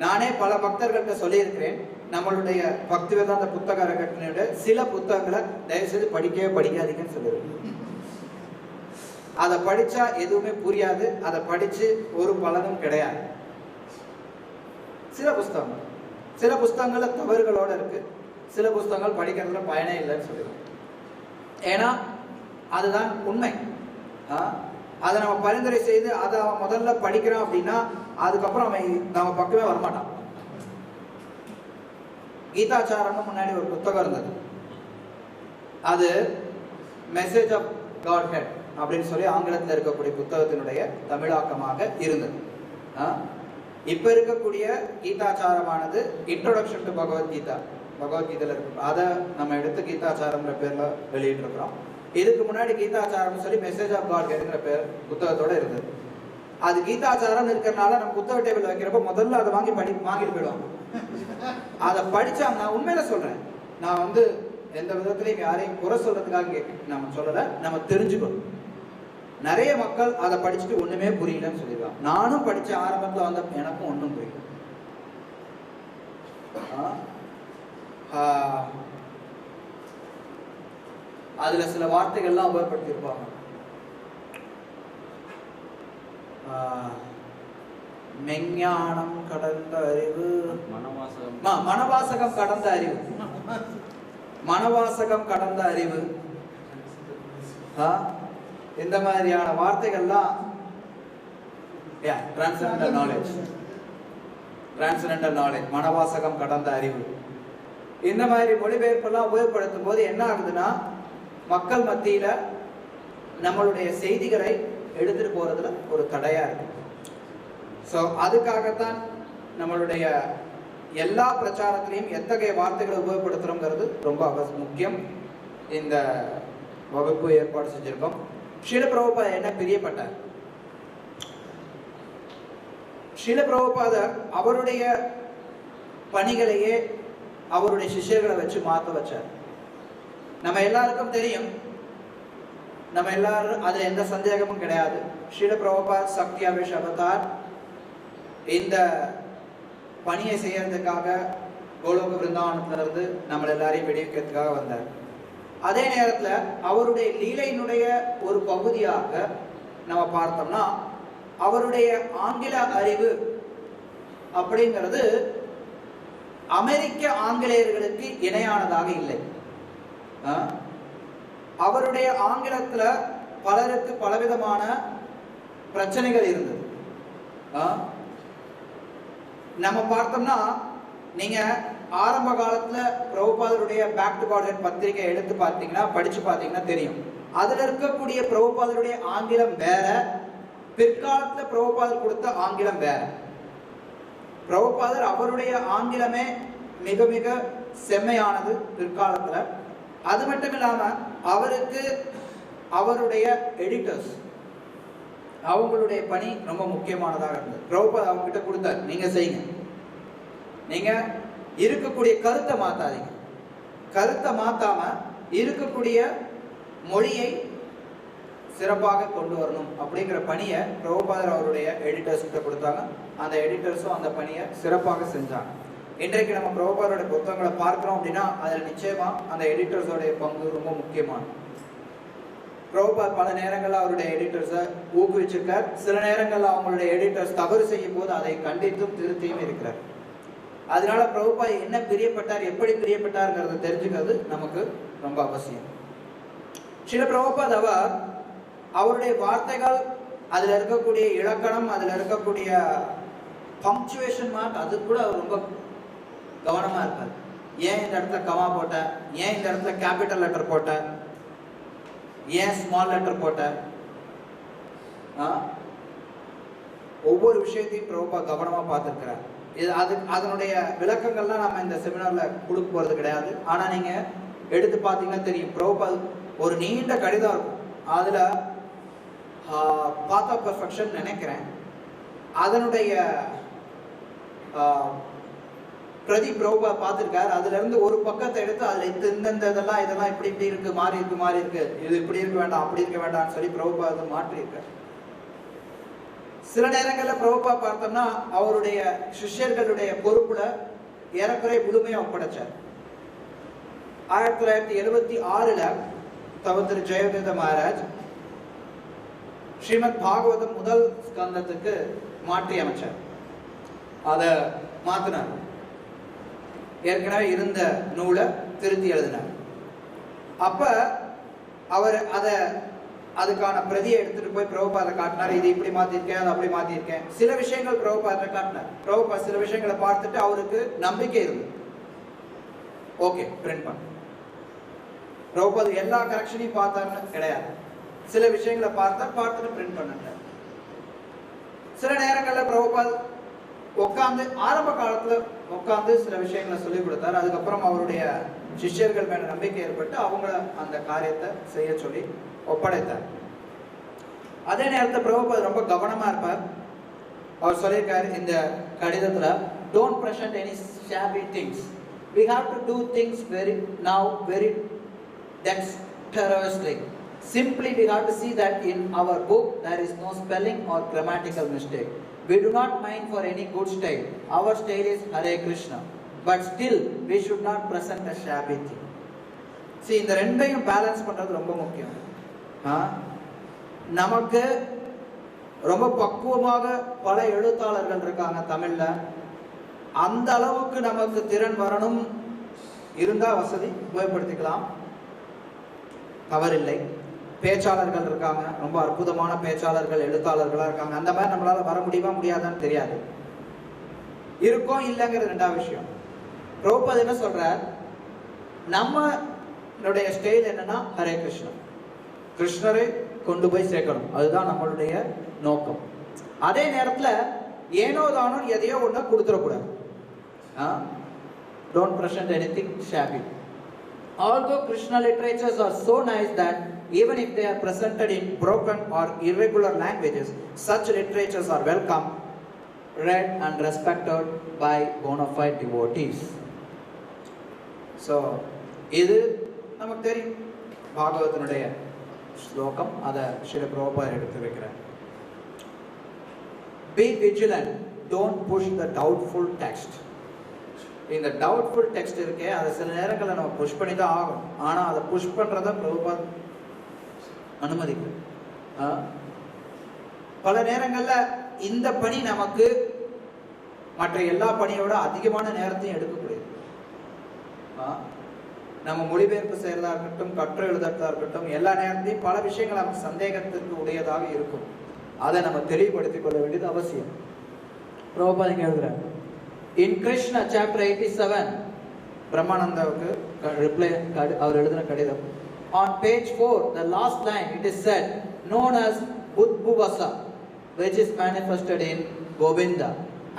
B: நானே பல பக்தர்கள்ட்ட சொல்லியிருக்கிறேன், நம்மளுடைய பக்தி வேதாந்த புத்தக அறக்கட்டளையோட சில புத்தகங்களை தயவுசெய்து படிக்கவே படிக்காதீங்கன்னு சொல்லியிருக்கேன். அதை படிச்சா எதுவுமே புரியாது, அதை படிச்சு ஒரு பலனும் கிடையாது. சில புஸ்தகங்கள்ல தவறுகளோட இருக்கு, சில புஸ்தகங்கள் படிக்கிறதுல பயனே இல்லைன்னு சொல்லிடுவோம். ஏன்னா அதுதான் உண்மை. அதை நம்ம பரிந்துரை செய்து அதை அவன் முதல்ல படிக்கிறான் அப்படின்னா அதுக்கப்புறம் அவன் நம்ம பக்கமே வரமாட்டான். கீதாச்சாரம்னு முன்னாடி ஒரு புத்தகம் இருந்தது, அது மெசேஜ் ஆஃப் காட் ஹெட் அப்படின்னு சொல்லி ஆங்கிலத்தில் இருக்கக்கூடிய புத்தகத்தினுடைய தமிழாக்கமாக இருந்தது. இப்ப இருக்கக்கூடிய கீதாச்சாரமானது இன்ட்ரோடக்ஷன் டு பகவத்கீதையில இருக்கு. அதை நம்ம எடுத்து கீதாச்சாரம்ன்ற பேர்ல வெளியிட்டு இருக்கிறோம். இதுக்கு முன்னாடி கீதாச்சாரம் சொல்லி மெசேஜ் ஆஃப் காட் ஹெட்ங்கிற பேர் புத்தகத்தோட இருந்தது. அது கீதாச்சாரம் இருக்கிறதுனால நம்ம புத்தக டேபிள் வைக்கிறப்ப முதல்ல அதை வாங்கிட்டு போயிடுவாங்க. அதை படிச்சாங்கன்னா, உண்மையில சொல்றேன், நான் வந்து எந்த விதத்திலையும் யாரையும் குறை சொல்றதுக்காக நம்ம சொல்லல, நம்ம தெரிஞ்சுக்கணும். நிறைய மக்கள் அதை படிச்சுட்டு ஒண்ணுமே புரியலன்னு சொல்லிடுவாங்க. நானும் படிச்ச ஆரம்பத்துல வந்த எனக்கும் ஒன்றும் புரியல. அதுல சில வார்த்தைகள்லாம் உபயோகப்படுத்தியிருப்பாங்க. மெஞ்ஞானம் கடந்த அறிவு, மனவாசகம் கடந்த அறிவு, மனவாசகம் கடந்த அறிவு, இந்த மாதிரியான வார்த்தைகள்லாம் டிரான்சென்டென்டல் நாலேஜ், மனவாசகம் கடந்த அறிவு, இந்த மாதிரி மொழிபெயர்ப்பெல்லாம் உபயோகப்படுத்தும் போது என்ன ஆகுதுன்னா, மக்கள் மத்தியில நம்மளுடைய செய்திகளை எடுத்துட்டு போறதுல ஒரு தடையா இருக்கு. ஸோ அதுக்காகத்தான் நம்மளுடைய எல்லா பிரச்சாரத்திலையும் எத்தகைய வார்த்தைகளை உபயோகப்படுத்துறோங்கிறது ரொம்ப முக்கியம். இந்த வகுப்பு ஏற்பாடு செஞ்சிருக்கோம். ஸ்ரீல பிரபுபாதர் என்ன பிரியப்பட்டார்? ஸ்ரீல பிரபுபாதர் அவருடைய பணிகளையே அவருடைய சிஷ்யர்களை வச்சு மாற்ற வச்சார். நம்ம எல்லாருக்கும் தெரியும், நம்ம எல்லாரும் அதுல எந்த சந்தேகமும் கிடையாது. ஸ்ரீல பிரபுபாத் சக்தி அபிஷ் அவதார் இந்த பணியை செய்யறதுக்காக கோலோக விருந்தாவனத்திலிருந்து நம்ம எல்லாரையும் விடுவிக்கிறதுக்காக வந்தார். அதே நேரத்துல அவருடைய லீலையினுடைய ஒரு பகுதியாக நம்ம பார்த்தோம்னா, அவருடைய ஆங்கில அறிவு அப்படிங்கிறது அமெரிக்க ஆங்கிலேயர்களுக்கு இணையானதாக இல்லை. அவருடைய ஆங்கிலத்துல பலருக்கு பலவிதமான பிரச்சனைகள் இருந்தது. நம்ம பார்த்தோம்னா, நீங்க ஆரம்ப காலத்துல பிரபுபாதருடைய பேக் டு காட் ஹெட் பத்திரிகை எடுத்து பார்த்தீங்கன்னா, படிச்சு பார்த்தீங்கன்னா தெரியும். அதுல இருக்கக்கூடிய பிரபுபாதருடைய ஆங்கிலம் வேற, பிற்காலத்துல பிரபுபாதர் கொடுத்த ஆங்கிலம் வேற. பிரபுபாதர் அவருடைய ஆங்கிலமே மிக மிக செம்மையானது பிற்காலத்துல. அது மட்டும் இல்லாம அவருக்கு அவருடைய எடிட்டர்ஸ், அவங்களுடைய பணி ரொம்ப முக்கியமானதாக இருந்தது. பிரபுபாதர் அவங்க கிட்ட கொடுத்தார், நீங்க செய்யுங்க, நீங்க இருக்கக்கூடிய கருத்தை மாத்தாதீங்க, கருத்தை மாத்தாம இருக்கக்கூடிய மொழியை சிறப்பாக கொண்டு வரணும் அப்படிங்கிற பணியை பிரபுபாதர் அவருடைய எடிட்டர்ஸ் கிட்ட கொடுத்தாங்க. அந்த எடிட்டர்ஸும் அந்த பணியை சிறப்பாக செஞ்சாங்க. இன்றைக்கு நம்ம பிரபுபாதரோட புத்தகங்களை பார்க்கிறோம் அப்படின்னா அதில் நிச்சயமா அந்த எடிட்டர்ஸோடைய பங்கு ரொம்ப முக்கியமானது. பிரபுபாத் பல நேரங்களில் அவருடைய எடிட்டர்ஸை ஊக்குவிச்சிருக்கார். சில நேரங்களில் அவங்களுடைய எடிட்டர்ஸ் தவறு செய்யும் போது அதை கண்டித்தும் திருத்தியும் இருக்கிறார். அதனால பிரபுபாத் என்ன பிரியப்பட்டார், எப்படி பிரியப்பட்டார்ங்கிறத தெரிஞ்சுக்கிறது நமக்கு ரொம்ப அவசியம். சில பிரபுபாத் அவருடைய வார்த்தைகள், அதுல இருக்கக்கூடிய இலக்கணம், அதுல இருக்கக்கூடிய பங்க்சுவேஷன் மார்க், அது கூட அவர் ரொம்ப கவனமா இருப்பார். ஏன் இந்த இடத்துல கமா போட்ட, ஏன் இந்த இடத்துல கேபிட்டல் லெட்டர் போட்ட, ஏன் ஸ்மால் லெட்டர் போட்ட. ஒவ்வொரு விஷயத்தையும் பிரபுபா கவனமா பார்த்துருக்கிறார். இது அதனுடைய விளக்கங்கள்லாம் நம்ம இந்த செமினார்ல கொடுக்க போறது கிடையாது. ஆனா நீங்க எடுத்து பார்த்தீங்கன்னா தெரியும். பிரபுபா ஒரு நீண்ட கடிதம் இருக்கும், அதுல பாத் ஆஃப் பெர்ஃபெக்ஷன் நினைக்கிறேன், அதனுடைய பிரதி பிரபுபா பார்த்துருக்காரு. அதுல இருந்து ஒரு பக்கத்தை எடுத்து அதுல இந்த இதெல்லாம் இப்படி இப்படி இருக்கு, மாறி இருக்கு, இது இப்படி இருக்க வேண்டாம், அப்படி இருக்க வேண்டாம்னு சொல்லி பிரபுபா அதை மாற்றி இருக்காரு. சில நேரங்களில் பிரபுபா பார்த்தோம்னா அவருடைய சிஷ்யர்களுடைய பொறுப்புல ஏறக்குறை முழுமையா ஒப்படைச்சார். 1976 திரு ஜெயதீத மகாராஜ் ஸ்ரீமத் பாகவதம் முதல் ஸ்கந்தத்துக்கு மாற்றி அமைச்சார். அதை மாத்தினார். ஏற்கனவே இருந்த நூலை திருத்தி எழுதினார். அப்ப அவர் அதுக்கான பிரதியை எடுத்துட்டு போய் பிரபுபாதை காட்டினார். இது இப்படி மாத்திருக்கேன், அது அப்படி மாத்திருக்கேன். சில விஷயங்கள் பிரபுபாதை காட்டினார். பிரபுபா சில விஷயங்களை பார்த்துட்டு அவருக்கு நம்பிக்கை இருந்தது. ஓகே, பிரிண்ட் பண்ண. பிரபுபாது எல்லா கரெக்ஷனையும் பார்த்தாருன்னு கிடையாது. சில விஷயங்களை பார்த்துட்டு பிரிண்ட் பண்ண. சில நேரங்களில் பிரபுபாத் உட்காந்து ஆரம்ப காலத்துல உட்காந்து சில விஷயங்களை சொல்லிக் கொடுத்தார். அதுக்கப்புறம் அவருடைய சிஷ்யர்கள் மேல நம்பிக்கை ஏற்பட்டு அவங்கள அந்த காரியத்தை செய்ய சொல்லி ஒப்படைத்தார். அதே நேரத்தில் பிரபுபாத் ரொம்ப கவனமா இருப்பார். அவர் சொல்லியிருக்காரு இந்த கடிதத்துல, don't present any shabby things. We have to do things very dexterously. Simply we have to see that in our book there is no spelling or grammatical mistake. We do not mind for any good style. Our style is Hare Krishna. But still we should not present a shabby thing. See, இந்த ரெண்டையும் balance பண்றது ரொம்ப முக்கியம். நமக்கு ரொம்ப பக்குவமாக பல எழுத்தாளர்கள் இருக்காங்க தமிழ்ல. அந்த அளவுக்கு நமக்கு திறன் வரணும் இருந்தா வசதி உபயோகப்படுத்திக்கலாம், தவறில்லை. பேச்சாளர்கள் இருக்காங்க, ரொம்ப அற்புதமான பேச்சாளர்கள் எழுத்தாளர்களா இருக்காங்க. அந்த மாதிரி நம்மளால வர முடியுமா முடியாதான்னு தெரியாது. இருக்கும் இல்லைங்கிறது ரெண்டாவது விஷயம். பிரபுபாத் என்ன சொல்றார், நம்மளுடைய ஸ்டைல் என்னன்னா ஹரே கிருஷ்ணா, கிருஷ்ணரை கொண்டு போய் சேர்க்கணும், அதுதான் நம்மளுடைய நோக்கம். அதே நேரத்துல ஏனோ தானோ எதையோ ஒண்ணு கொடுத்துடக்கூடாது. Don't present anything shabby. Although Krishna literatures are so nice that even if they are presented in broken or irregular languages, such literatures are welcome, read and respected by bona fide devotees. So, இது நமக்கு தெரியும் பாகவதனுடைய ஸ்லோகம். அதை ஸ்ரீல பிரபுபாத் எடுத்து வைக்கிறார். Be vigilant, don't push the doubtful text. இந்த doubtful text இருக்கே, அதை சில நேரங்களில் நம்ம புஷ் பண்ணி தான் ஆகும். ஆனால் அதை புஷ் பண்ணுறத பிரபுபாத் அனுமதிக்கு. பல நேரங்களில் இந்த பணி நமக்கு மற்ற எல்லா பணியோட அதிகமான நேரத்தையும் எடுக்கக்கூடியது. நம்ம மொழிபெயர்ப்பு செய்யறதா இருக்கட்டும், கற்று எழுதுறதா இருக்கட்டும், எல்லா நேரத்தையும் பல விஷயங்கள் நமக்கு சந்தேகத்திற்கு உடையதாக இருக்கும். அதை நம்ம தெளிவுபடுத்திக் கொள்ள வேண்டியது அவசியம். பிரபுபாத் இங்க எழுதுறார். In Krishna chapter 87, பிரம்மானந்தாவுக்கு ரிப்ளை அவர் எழுதின கடிதம். On page 4, the last line, it is said, known as Budbhuvasa, which is manifested in Govinda.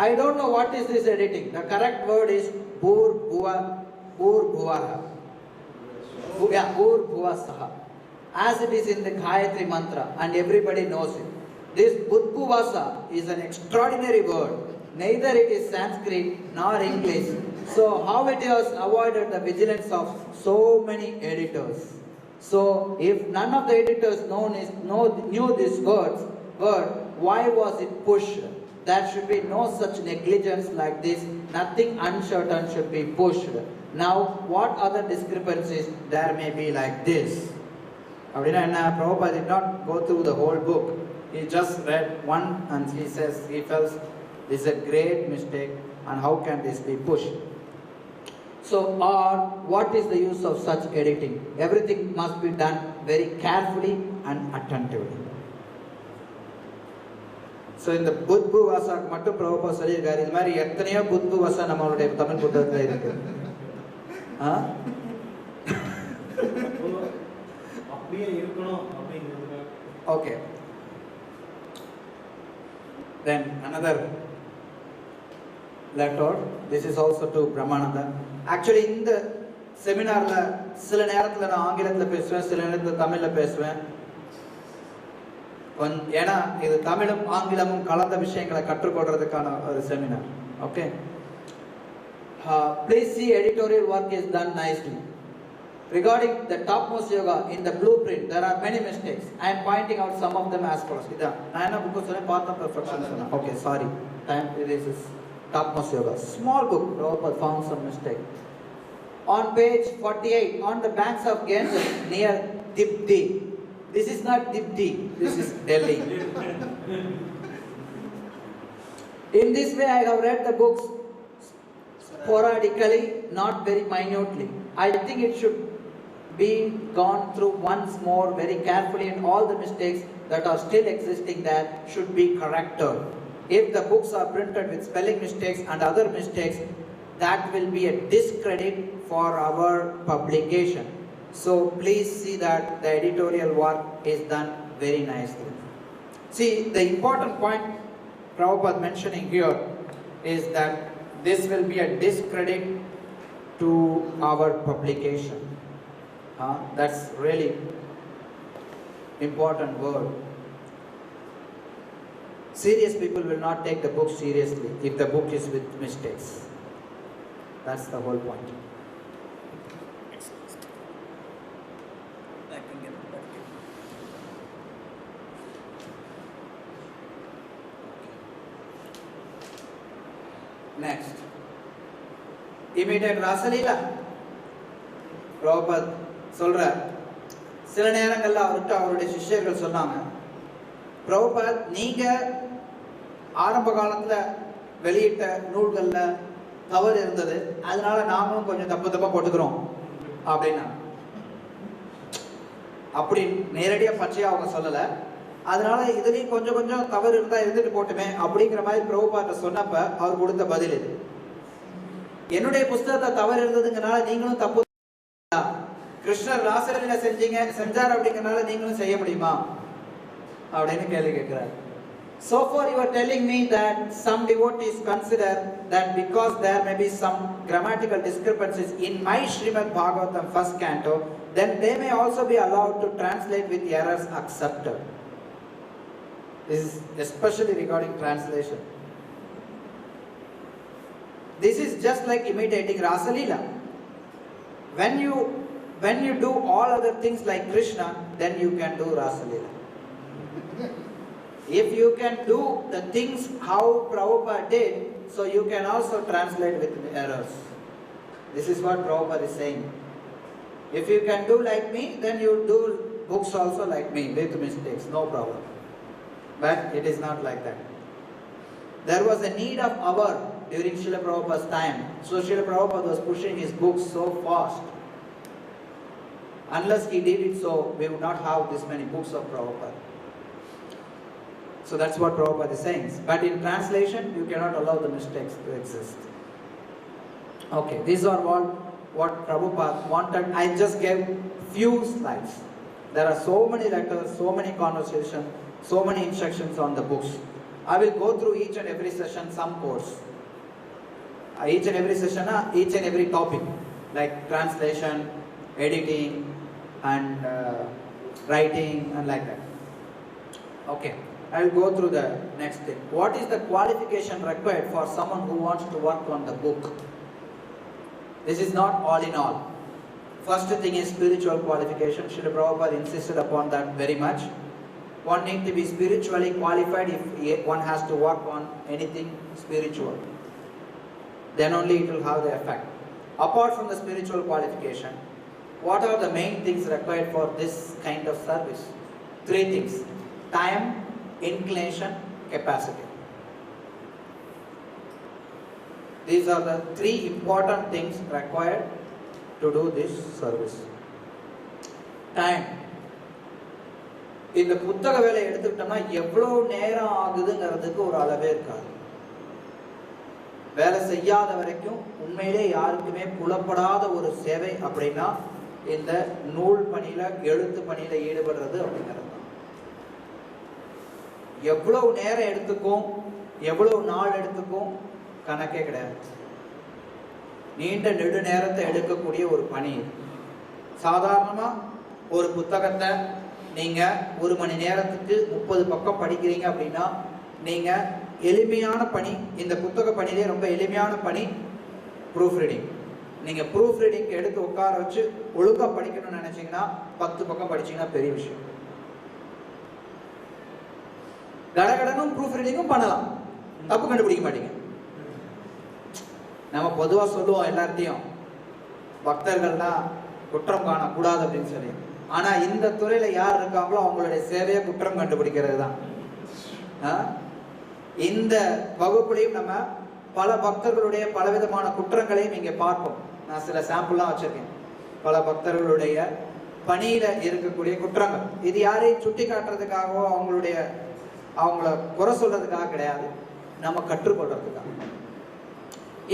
B: I don't know what is this editing. The correct word is Bhur-Bhuvaha. Bhur-Bhuvasaha. As it is in the Gayatri mantra, and everybody knows it. This Budbhuvasa is an extraordinary word. Neither it is Sanskrit nor English. So how it has avoided the vigilance of so many editors? So if none of the editors knew this word, why was it pushed? There should be no such negligence like this. Nothing uncertain should be pushed. Now what other discrepancies there may be like this? Prabhupada did not go through the whole book. He just read one and he says he felt this is a great mistake and how can this be pushed? So, or what is the use of such editing? Everything must be done very carefully and attentively. So, in the Budbhuvasa மட்டும் பிரபுபாத் சொல்லியிருக்காரு. இது மாதிரி எத்தனையோ புத்புவாசா நம்மளுடைய தமிழ் புத்தகத்தில் இருக்கு. அப்படியே இருக்கணும் அப்படிங்கிறது. Okay, Then another letter, this is also to Brahmananda. Actually இந்த செமினார்ல சில நேரத்தில் நான் ஆங்கிலத்தில் பேசுவேன், சில நேரத்தில் தமிழில் பேசுவேன். ஏன்னா இது தமிழும் ஆங்கிலமும் கலந்த விஷயங்களை கற்றுக்கொள்றதுக்கான ஒரு seminar. Okay, please see editorial work is done nicely. Regarding the topmost yoga in the blueprint, there are many mistakes. I am pointing out some of them as follows. Ida, I am book சொன்னேன், path of perfection சொன்னேன். Okay, sorry. Time this is topmost yoga. Small book, Prabhupada found some mistake. On page 48, on the banks of Ganges near Dipti. This is not Dipti, this is Delhi. In this way, I have read the books sporadically, not very minutely. I think it should be gone through once more very carefully, and all the mistakes that are still existing there should be corrected. If the books are printed with spelling mistakes and other mistakes, that will be a discredit for our publication. So please see that the editorial work is done very nicely. See, the important point Prabhupada mentioning here is that this will be a discredit to our publication. That's really important word. Serious people will not take the book seriously if the book is with mistakes. That's the whole point. Next, imitate Rasalila. Prabhupada சொல்றார், சில நேரங்கள்ல அவர்கிட்ட அவருடைய சிஷ்யர்கள் சொன்னாங்க, பிரபுபாத் நீங்க ஆரம்ப காலத்துல வெளியிட்ட நூல்கள்ல தவறு இருந்தது, அதனால நாமளும் கொஞ்சம் தப்பா போட்டுக்கிறோம் அப்படின்னா. அப்படி நேரடியா பச்சையா அவங்க சொல்லல, அதனால இதுலயும் கொஞ்சம் கொஞ்சம் தவறு இருந்தா இருந்துட்டு போட்டுமே அப்படிங்கிற மாதிரி பிரபுபாட்ட சொன்னப்ப அவர் கொடுத்த பதில் இது. என்னுடைய புஸ்தகத்தை தவறு இருந்ததுங்கனால நீங்களும் தப்பு, கிருஷ்ணர் ராசலீலை செஞ்சார் அப்படிங்கறனால நீங்களும் செய்ய முடியுமா அப்படின்னு கேள்வி கேட்கிறார். So far you are telling me that some devotees consider that because there may be some grammatical discrepancies in my Srimad Bhagavatam first canto, then they may also be allowed to translate with errors accepted. This is especially regarding translation. This is just like imitating Rasalila. When you do all other things like Krishna, then you can do Rasalila. If you can do the things how Prabhupada did, so you can also translate with errors. This is what Prabhupada is saying. If you can do like me, then you do books also like me with mistakes, no problem. But it is not like that. There was a need of hour during Srila Prabhupada's time. So Srila Prabhupada was pushing his books so fast. Unless he did it so, we would not have this many books of Prabhupada. So that's what Prabhupada is saying. But in translation, you cannot allow the mistakes to exist. Okay, these are what Prabhupada wanted. I just gave few slides. There are so many letters, so many conversations, so many instructions on the books. I will go through each and every session some course. Each and every session, each and every topic, like translation, editing, and writing, and like that. Okay, I will go through the next thing. What is the qualification required for someone who wants to work on the book? This is not all in all. First thing is spiritual qualification. Srila Prabhupada insisted upon that very much. One needs to be spiritually qualified if one has to work on anything spiritual. Then only it will have the effect. Apart from the spiritual qualification, what are the main things required for this kind of service? 3 things: time, inclination, capacity. These are the 3 important things required to do this service. Time. இந்த புத்தக வேலை எடுத்துக்கிட்டோம்னா எவ்வளவு நேரம் ஆகுதுங்கிறதுக்கு ஒரு அளவே இருக்காது. வேலை செய்யாத வரைக்கும் உண்மையிலே யாருக்குமே புலப்படாத ஒரு சேவை அப்படின்னா இந்த நூல் பணியில, எழுத்து பணியில ஈடுபடுறது அப்படிங்கிறது தான். எவ்வளவு நேரம் எடுத்துக்கும் எவ்வளவு நாள் எடுத்துக்கும் கணக்கே கிடையாது. நீண்ட நெடு நேரத்தை எடுக்கக்கூடிய ஒரு பணி. சாதாரணமா ஒரு புத்தகத்தை நீங்க 1 மணி நேரத்துக்கு 30 பக்கம் படிக்கிறீங்க அப்படின்னா நீங்க எளிமையான பணி, இந்த புத்தக பணியிலே ரொம்ப எளிமையான பணி ப்ரூஃப் ரீடிங். நீங்க ப்ரூஃப் ரீடிங் எடுத்து உட்கார வச்சு ஒழுங்கா படிக்கணும்னு நினைச்சீங்கன்னா 10 பக்கம் படிச்சீங்கன்னா பெரிய விஷயம். கடகடனும் ப்ரூஃப் ரீடிங்கும் பண்ணலாம், தப்பு கண்டுபிடிக்க மாட்டீங்க. நம்ம பொதுவா சொல்லுவோம் எல்லார்ட்டையும், பக்தர்கள்னா குற்றம் காணக்கூடாது அப்படின்னு சொல்லி. ஆனா இந்த துறையில யார் இருக்காங்களோ அவங்களுடைய சேவையை குற்றம் கண்டுபிடிக்கிறது தான். இந்த வகுப்புலையும் நம்ம பல பக்தர்களுடைய பலவிதமான குற்றங்களையும் இங்கே பார்ப்போம். நான் சில சாம்பிள்லாம் வச்சிருக்கேன். பல பக்தர்களுடைய பணியில இருக்கக்கூடிய குற்றங்கள். இது யாரையும் சுட்டி காட்டுறதுக்காகவோ அவங்கள குறை சொல்றதுக்காக கிடையாது, நம்ம கற்றுக்கொள்றதுக்காக.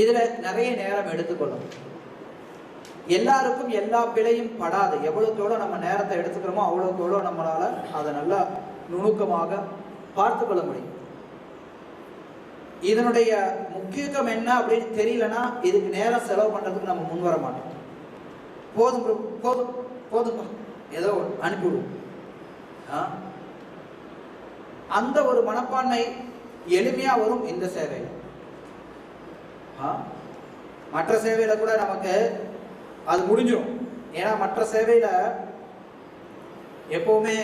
B: இதுல நிறைய நேரம் எடுத்துக்கொள்ளும். எல்லாருக்கும் எல்லா பிழையும் படாது. எவ்வளவுக்கு எவ்வளவு நம்ம நேரத்தை எடுத்துக்கிறோமோ அவ்வளவுக்கு எவ்வளவு நம்மளால அதை நல்லா நுணுக்கமாக பார்த்து கொள்ள முடியும். இதனுடைய முக்கியத்துவம் என்ன அப்படின்னு தெரியலன்னா இதுக்கு நேரம் செலவு பண்றதுக்கு நம்ம முன் வர மாட்டோம். போதும் போதும் போதும் ஏதோ அனுப்பிவிடுவோம். அந்த ஒரு மனப்பான்மை எளிமையா வரும் இந்த சேவையில். மற்ற சேவையில கூட நமக்கு அது முடிஞ்சிடும். ஏன்னா மற்ற சேவையில எப்பவுமே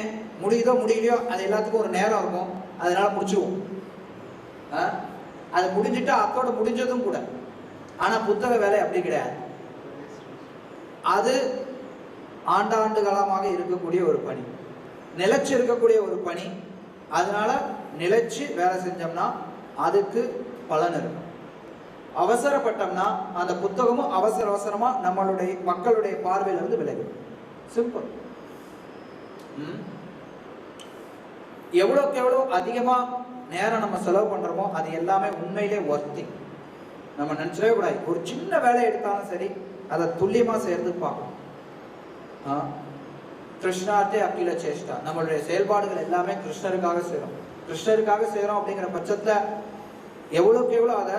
B: முடியுதோ முடியலையோ அது எல்லாத்துக்கும் ஒரு நேரம் இருக்கும், அதனால முடிச்சுவோம். அது முடிஞ்சிட்டா அத்தோட முடிஞ்சதும் கூட. ஆனா புத்தக வேலை அப்படி கிடையாது. அது ஆண்டாண்டு காலமாக இருக்கக்கூடிய ஒரு பணி, நிலைச்சு இருக்கக்கூடிய ஒரு பணி. அதனால நிலைச்சு வேலை செஞ்சோம்னா அதுக்கு பலன் இருக்கும். அவசரப்பட்டோம்னா அந்த புத்தகமும் அவசரமா நம்மளுடைய மக்களுடைய பார்வையில இருந்து விலகும். சிம்பிள். எவ்வளவுக்கு எவ்வளவு அதிகமா நேரம் நம்ம செலவு பண்றோமோ அது எல்லாமே உண்மையிலே ஒர்த்தி. நம்ம நினைச்சவே கூடாது. ஒரு சின்ன வேலை எடுத்தாலும் சரி அதை துல்லியமா செய்யறதுக்கு பார்க்கணும். கிருஷ்ணார்த்தே அகில சேஷ்டா. நம்மளுடைய செயல்பாடுகள் எல்லாமே கிருஷ்ணருக்காக செய்யறோம். கிருஷ்ணருக்காக செய்யறோம் அப்படிங்கிற பட்சத்துல எவ்வளவுக்கு எவ்வளவு அதை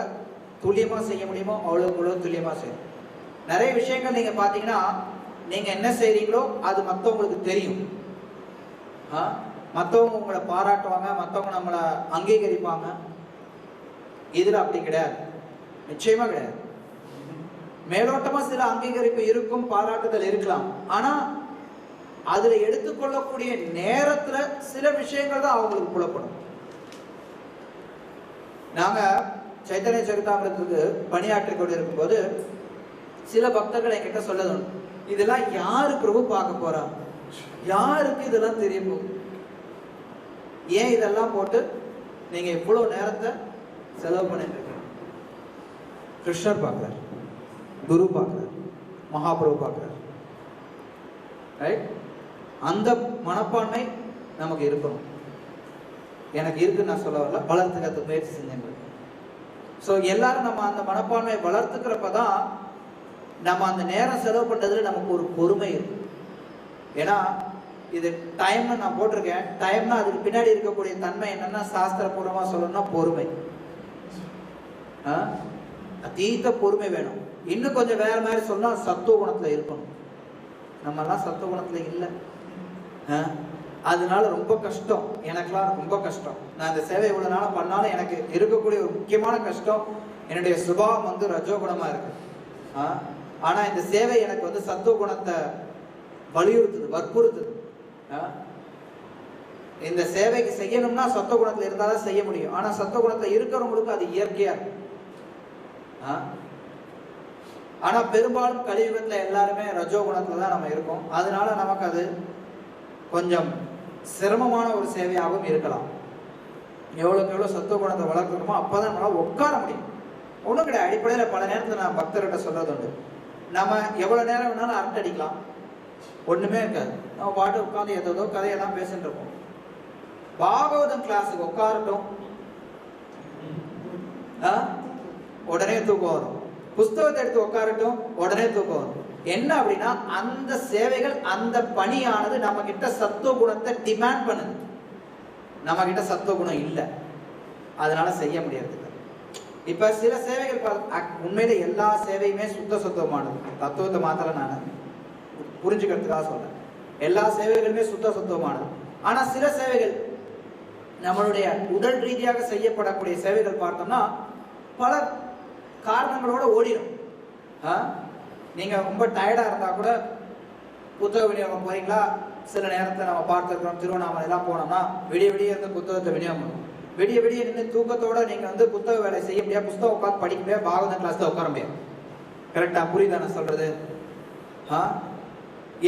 B: துல்லியமா செய்ய முடியுமோ அவ்வளவுக்கு எவ்வளவு துல்லியமா செய்யணும். நிறைய விஷயங்கள் நீங்க பாத்தீங்கன்னா நீங்க என்ன செய்றீங்களோ அது மற்றவங்களுக்கு தெரியும். மற்றவங்க உங்களை பாராட்டுவாங்க, மற்றவங்க நம்மளை அங்கீகரிப்பாங்க. இதுல அப்படி கிடையாது, நிச்சயமா கிடையாது. மேலோட்டமா சில அங்கீகரிப்பு இருக்கும், பாராட்டுதல் இருக்கலாம். ஆனா அதுல எடுத்துக்கொள்ளக்கூடிய நேரத்துல சில விஷயங்கள் தான் அவங்களுக்கு புலப்படும். நாங்க சைத்தன்ய சரிதாமிரத்துக்கு பணியாற்றி கொண்டிருக்கும் போது சில பக்தர்கள் என்கிட்ட சொல்லது, இதெல்லாம் யாரு பிரபு பார்க்க போறா, யாருக்கு இதெல்லாம் தெரியும், ஏன் இதெல்லாம் போட்டு நீங்க இவ்வளவு நேரத்தை செலவு பண்ணிட்டு இருக்கீங்க? கிருஷ்ணர் பார்க்கிறார், குரு பார்க்கிறார், மகாபிரபு பார்க்கிறார். ரைட்? அந்த மனப்பான்மை நமக்கு இருக்கணும். எனக்கு இருக்குன்னு நான் சொல்ல வரல, வளர்த்துக்கிறது முயற்சி செஞ்சேன். ஸோ எல்லாரும் நம்ம அந்த மனப்பான்மையை வளர்த்துக்கிறப்பதான் நம்ம அந்த நேரம் செலவு பண்றதுல நமக்கு ஒரு பொறுமை இருக்கும். ஏன்னா இது டைம்னு நான் போட்டிருக்கேன். டைம்னா அதுக்கு பின்னாடி இருக்கக்கூடிய தன்மை என்னன்னா, சாஸ்திரபூர்வமா சொல்லணும்னா பொறுமை. அதீத பொறுமை வேணும். இன்னும் கொஞ்சம் வேற மாதிரி சொன்னா சத்துவ குணத்துல இருக்கணும். நம்ம எல்லாம் சத்துவ குணத்துல இல்லை. அதனால ரொம்ப கஷ்டம், எனக்கெல்லாம் ரொம்ப கஷ்டம். நான் இந்த சேவை இவ்வளவு நாள பண்ணாலும் எனக்கு இருக்கக்கூடிய ஒரு முக்கியமான கஷ்டம், என்னுடைய சுபாவம் வந்து ரஜோகுணமா இருக்கு. ஆனா இந்த சேவை எனக்கு வந்து சத்துவ குணத்தை வலியுறுத்துது, வற்புறுத்துது. இந்த சேவைக்கு செய்யணும்னா சத்துவ குணத்துல இருந்தாதான் செய்ய முடியும். ஆனா சத்துவ குணத்துல இருக்கிறவங்களுக்கு அது இயற்கையா இருக்கு. ஆனா பெரும்பாலும் கலியுகத்துல எல்லாருமே ரஜோ குணத்துல தான் நம்ம இருக்கோம். அதனால நமக்கு அது கொஞ்சம் சிரமமான ஒரு சேவையாகவும் இருக்கலாம். எவ்வளவுக்கு எவ்வளவு சத்துவ குணத்தை வளர்க்கணுமோ அப்பதான் நம்மளால உட்கார முடியும். ஒண்ணும் கிடையாது. அடிப்படையில பல நேரத்துல நான் பக்தர்கிட்ட சொல்றது உண்டு, நம்ம எவ்வளவு நேரம் வேணாலும் அரட்டை அடிக்கலாம், ஒண்ணுமே இருக்காது. நம்ம பாட்டு உட்காந்து ஏதோ கதையெல்லாம் பேசிட்டு இருப்போம். பாகவதம் கிளாஸுக்கு உட்காரட்டும், உடனே தூக்கம் வரும். புஸ்தகத்தை எடுத்து உட்காரட்டும், உடனே தூக்கம் வரும். என்ன அப்படின்னா அந்த சேவைகள், அந்த பணியானது நம்ம கிட்ட சத்துவ குணத்தை டிமாண்ட் பண்ணுது. நம்ம கிட்ட சத்துவ குணம் இல்லை. அதனால செய்ய முடியாது. இப்ப சில சேவைகள் உண்மையில எல்லா சேவையுமே சுத்த சுத்தமானது. தத்துவத்தை மாத்திர நான் புரிஞ்சுக்கிறதுக்காக சொல்றேன். எல்லா சேவைகளுமே சுத்த சுத்தமானது. ஆனா சில சேவைகள் நம்மளுடைய உடல் ரீதியாக செய்யப்படக்கூடிய சேவைகள் பார்த்தோம்னா பல காரணங்களோட ஓடிடும். நீங்க ரொம்ப டயர்டா இருந்தா கூட புத்தக விநியோகம் போறீங்களா? சில நேரத்தில் நம்ம பார்த்துருக்கிறோம், திருவண்ணாமலை எல்லாம் போனோம்னா விடிய விடிய இருந்து புத்தகத்தை விநியோகம் பண்ணுவோம். விடிய விடிய நின்று தூக்கத்தோட நீங்க புத்தக வேலை செய்ய முடியாது, புத்தகம் உட்காந்து படிக்க முடியாது, பாகவத கிளாஸ்ல உட்கார முடியாது. கரெக்டா? புரியுதா நான் சொல்றது?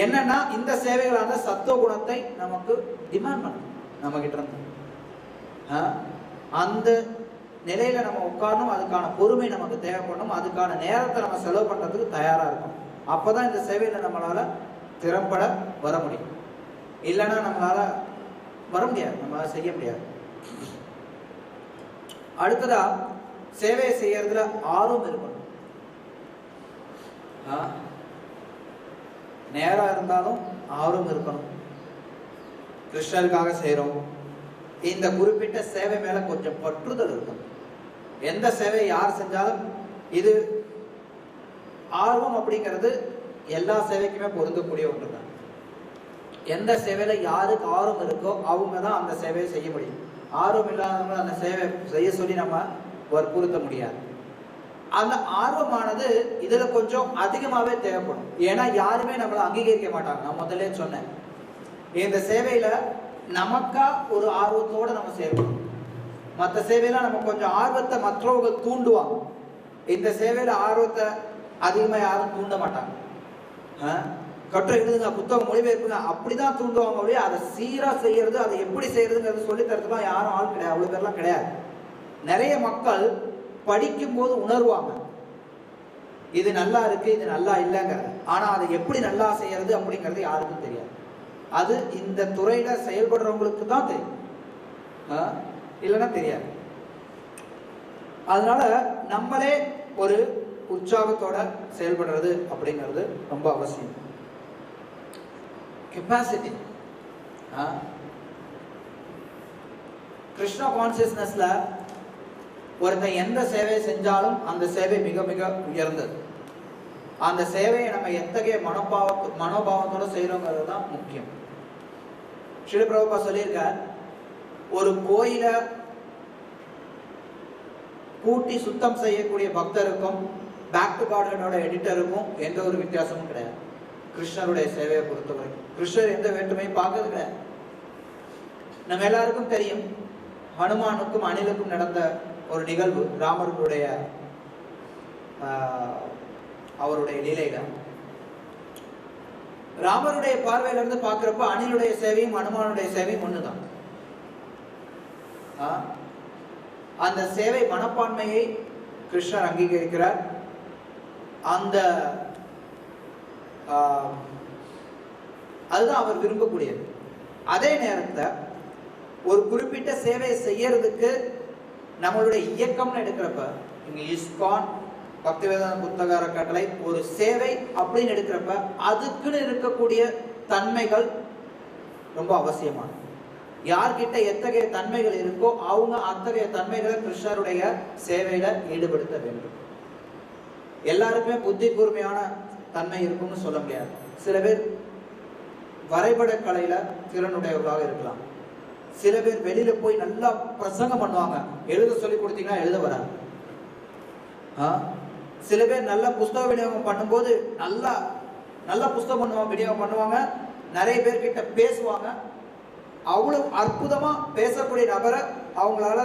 B: என்னன்னா இந்த சேவைகளான சத்துவ குணத்தை நமக்கு டிமாண்ட் பண்ணும் நம்ம கிட்ட இருந்து. அந்த நிலையில நம்ம உட்காரணும், அதுக்கான பொறுமை நமக்கு தேவைப்படணும், அதுக்கான நேரத்தை நம்ம செலவு பண்றதுக்கு தயாரா இருக்கும். அப்பதான் இந்த சேவையில நம்மளால திறம்பட வர முடியும். இல்லைன்னா நம்மளால வர முடியாது, நம்மளால செய்ய முடியாது. அடுத்ததா சேவையை செய்யறதுல ஆர்வம் இருக்கணும். நேரம் இருந்தாலும் ஆர்வம் இருக்கணும். கிருஷ்ணருக்காக செய்யறோம், இந்த குறிப்பிட்ட சேவை மேல கொஞ்சம் பற்றுதல் இருக்கும். எந்த சேவை யார் செஞ்சாலும் இது ஆர்வம் அப்படிங்கிறது எல்லா சேவைக்குமே பொருந்தக்கூடிய ஒன்றுதான். எந்த சேவையில யாருக்கு ஆர்வம் இருக்கோ அவங்க தான் அந்த சேவையை செய்ய முடியும். ஆர்வம் இல்லாதவங்க அந்த சேவை செய்ய சொல்லி நம்ம வற்புறுத்த முடியாது. அந்த ஆர்வமானது இதுல கொஞ்சம் அதிகமாவே தேவைப்படும். ஏன்னா யாருமே நம்மளை அங்கீகரிக்க மாட்டாங்க. நான் முதல்ல சொன்னேன், இந்த சேவையில நமக்கா ஒரு ஆர்வத்தோட நம்ம செய்யணும். மற்ற சேவையில நம்ம கொஞ்சம் ஆர்வத்தை மற்றவங்க தூண்டுவாங்க. இந்த சேவையில ஆர்வத்தை அதிகமா யாரும் தூண்ட மாட்டாங்க. கட்டுரை எழுதுங்க, புத்தகம் மொழிபெயர்ப்புங்க, அப்படிதான் தூண்டுவாங்க. அப்படியே அதை சீரா செய்யறது, அதை எப்படி செய்யறதுங்கிறது சொல்லி தரதுலாம் யாரும் ஆள் கிடையாது, அவ்வளவு பேர்லாம் கிடையாது. நிறைய மக்கள் படிக்கும் போது உணர்வாங்க இது நல்லா இருக்கு, இது நல்லா இல்லைங்கிறது. ஆனா அதை எப்படி நல்லா செய்யறது அப்படிங்கிறது யாருக்கும் தெரியாது. அது இந்த துறையில செயல்படுறவங்களுக்கு தான் தெரியும், இல்லைன்னா தெரியாது. அதனால நம்மளே ஒரு உற்சாகத்தோட செயல்படுறது அப்படிங்கிறது ரொம்ப அவசியம். கெப்பாசிட்டி. கிருஷ்ணா கான்சியஸ்னஸ்ல ஒருத்தன் எந்த சேவையை செஞ்சாலும் அந்த சேவை மிக மிக உயர்ந்தது. அந்த சேவையை நம்ம எத்தகைய மனோபாவத்தோட செய்யறோங்கிறது தான் முக்கியம். ஸ்ரீல பிரபுபா சொல்லியிருக்க, ஒரு கோயில கூட்டி சுத்தம் செய்யக்கூடிய பக்தருக்கும் பேக் டு கார்டனோட எடிட்டருக்கும் எந்த ஒரு வித்தியாசமும் கிடையாது. கிருஷ்ணருடைய சேவையை பொறுத்தவரை கிருஷ்ணர் எந்த வேற்றுமையும் பார்க்கறது கிடையாது. நம்ம எல்லாருக்கும் தெரியும், ஹனுமானுக்கும் அணிலுக்கும் நடந்த ஒரு நிகழ்வு ராமருடைய அவருடைய லீலையில. ராமருடைய பார்வையில இருந்து பார்க்கிறப்ப அணிலுடைய சேவையும் ஹனுமானுடைய சேவையும் ஒண்ணுதான். அந்த சேவை மனப்பான்மையை கிருஷ்ணர் அங்கீகரிக்கிறார். அந்த அதுதான் அவர் விரும்பக்கூடியது. அதே நேரத்தை ஒரு குறிப்பிட்ட சேவையை செய்யறதுக்கு நம்மளுடைய இயக்கம்னு எடுக்கிறப்ப, இங்க இஸ்கான் பக்திவேதாந்த புத்தக அறக்கட்டளை ஒரு சேவை அப்படின்னு எடுக்கிறப்ப அதுக்குன்னு இருக்கக்கூடிய தன்மைகள் ரொம்ப அவசியமானது. யார்கிட்ட எத்தகைய தன்மைகள் இருக்கோ அவங்க அத்தகைய தன்மைகளை கிருஷ்ணருடைய சேவையில ஈடுபடுத்த வேண்டும். எல்லாருக்குமே புத்தி கூர்மையான தன்மை இருக்கும்னு சொல்ல முடியாது. சில பேர் வரைபட கலையில திறனுடையவர்களாக இருக்கலாம். சில பேர் வெளியில போய் நல்லா பிரசங்கம் பண்ணுவாங்க, எழுத சொல்லி கொடுத்தீங்கன்னா எழுத வராது. சில பேர் நல்ல புஸ்தக விநியோகம் பண்ணும்போது நல்லா புஸ்தகம் விநியோகம் பண்ணுவாங்க, நிறைய பேர்கிட்ட பேசுவாங்க. அவ்வளவு அற்புதமா பேசக்கூடிய நபரை அவங்களால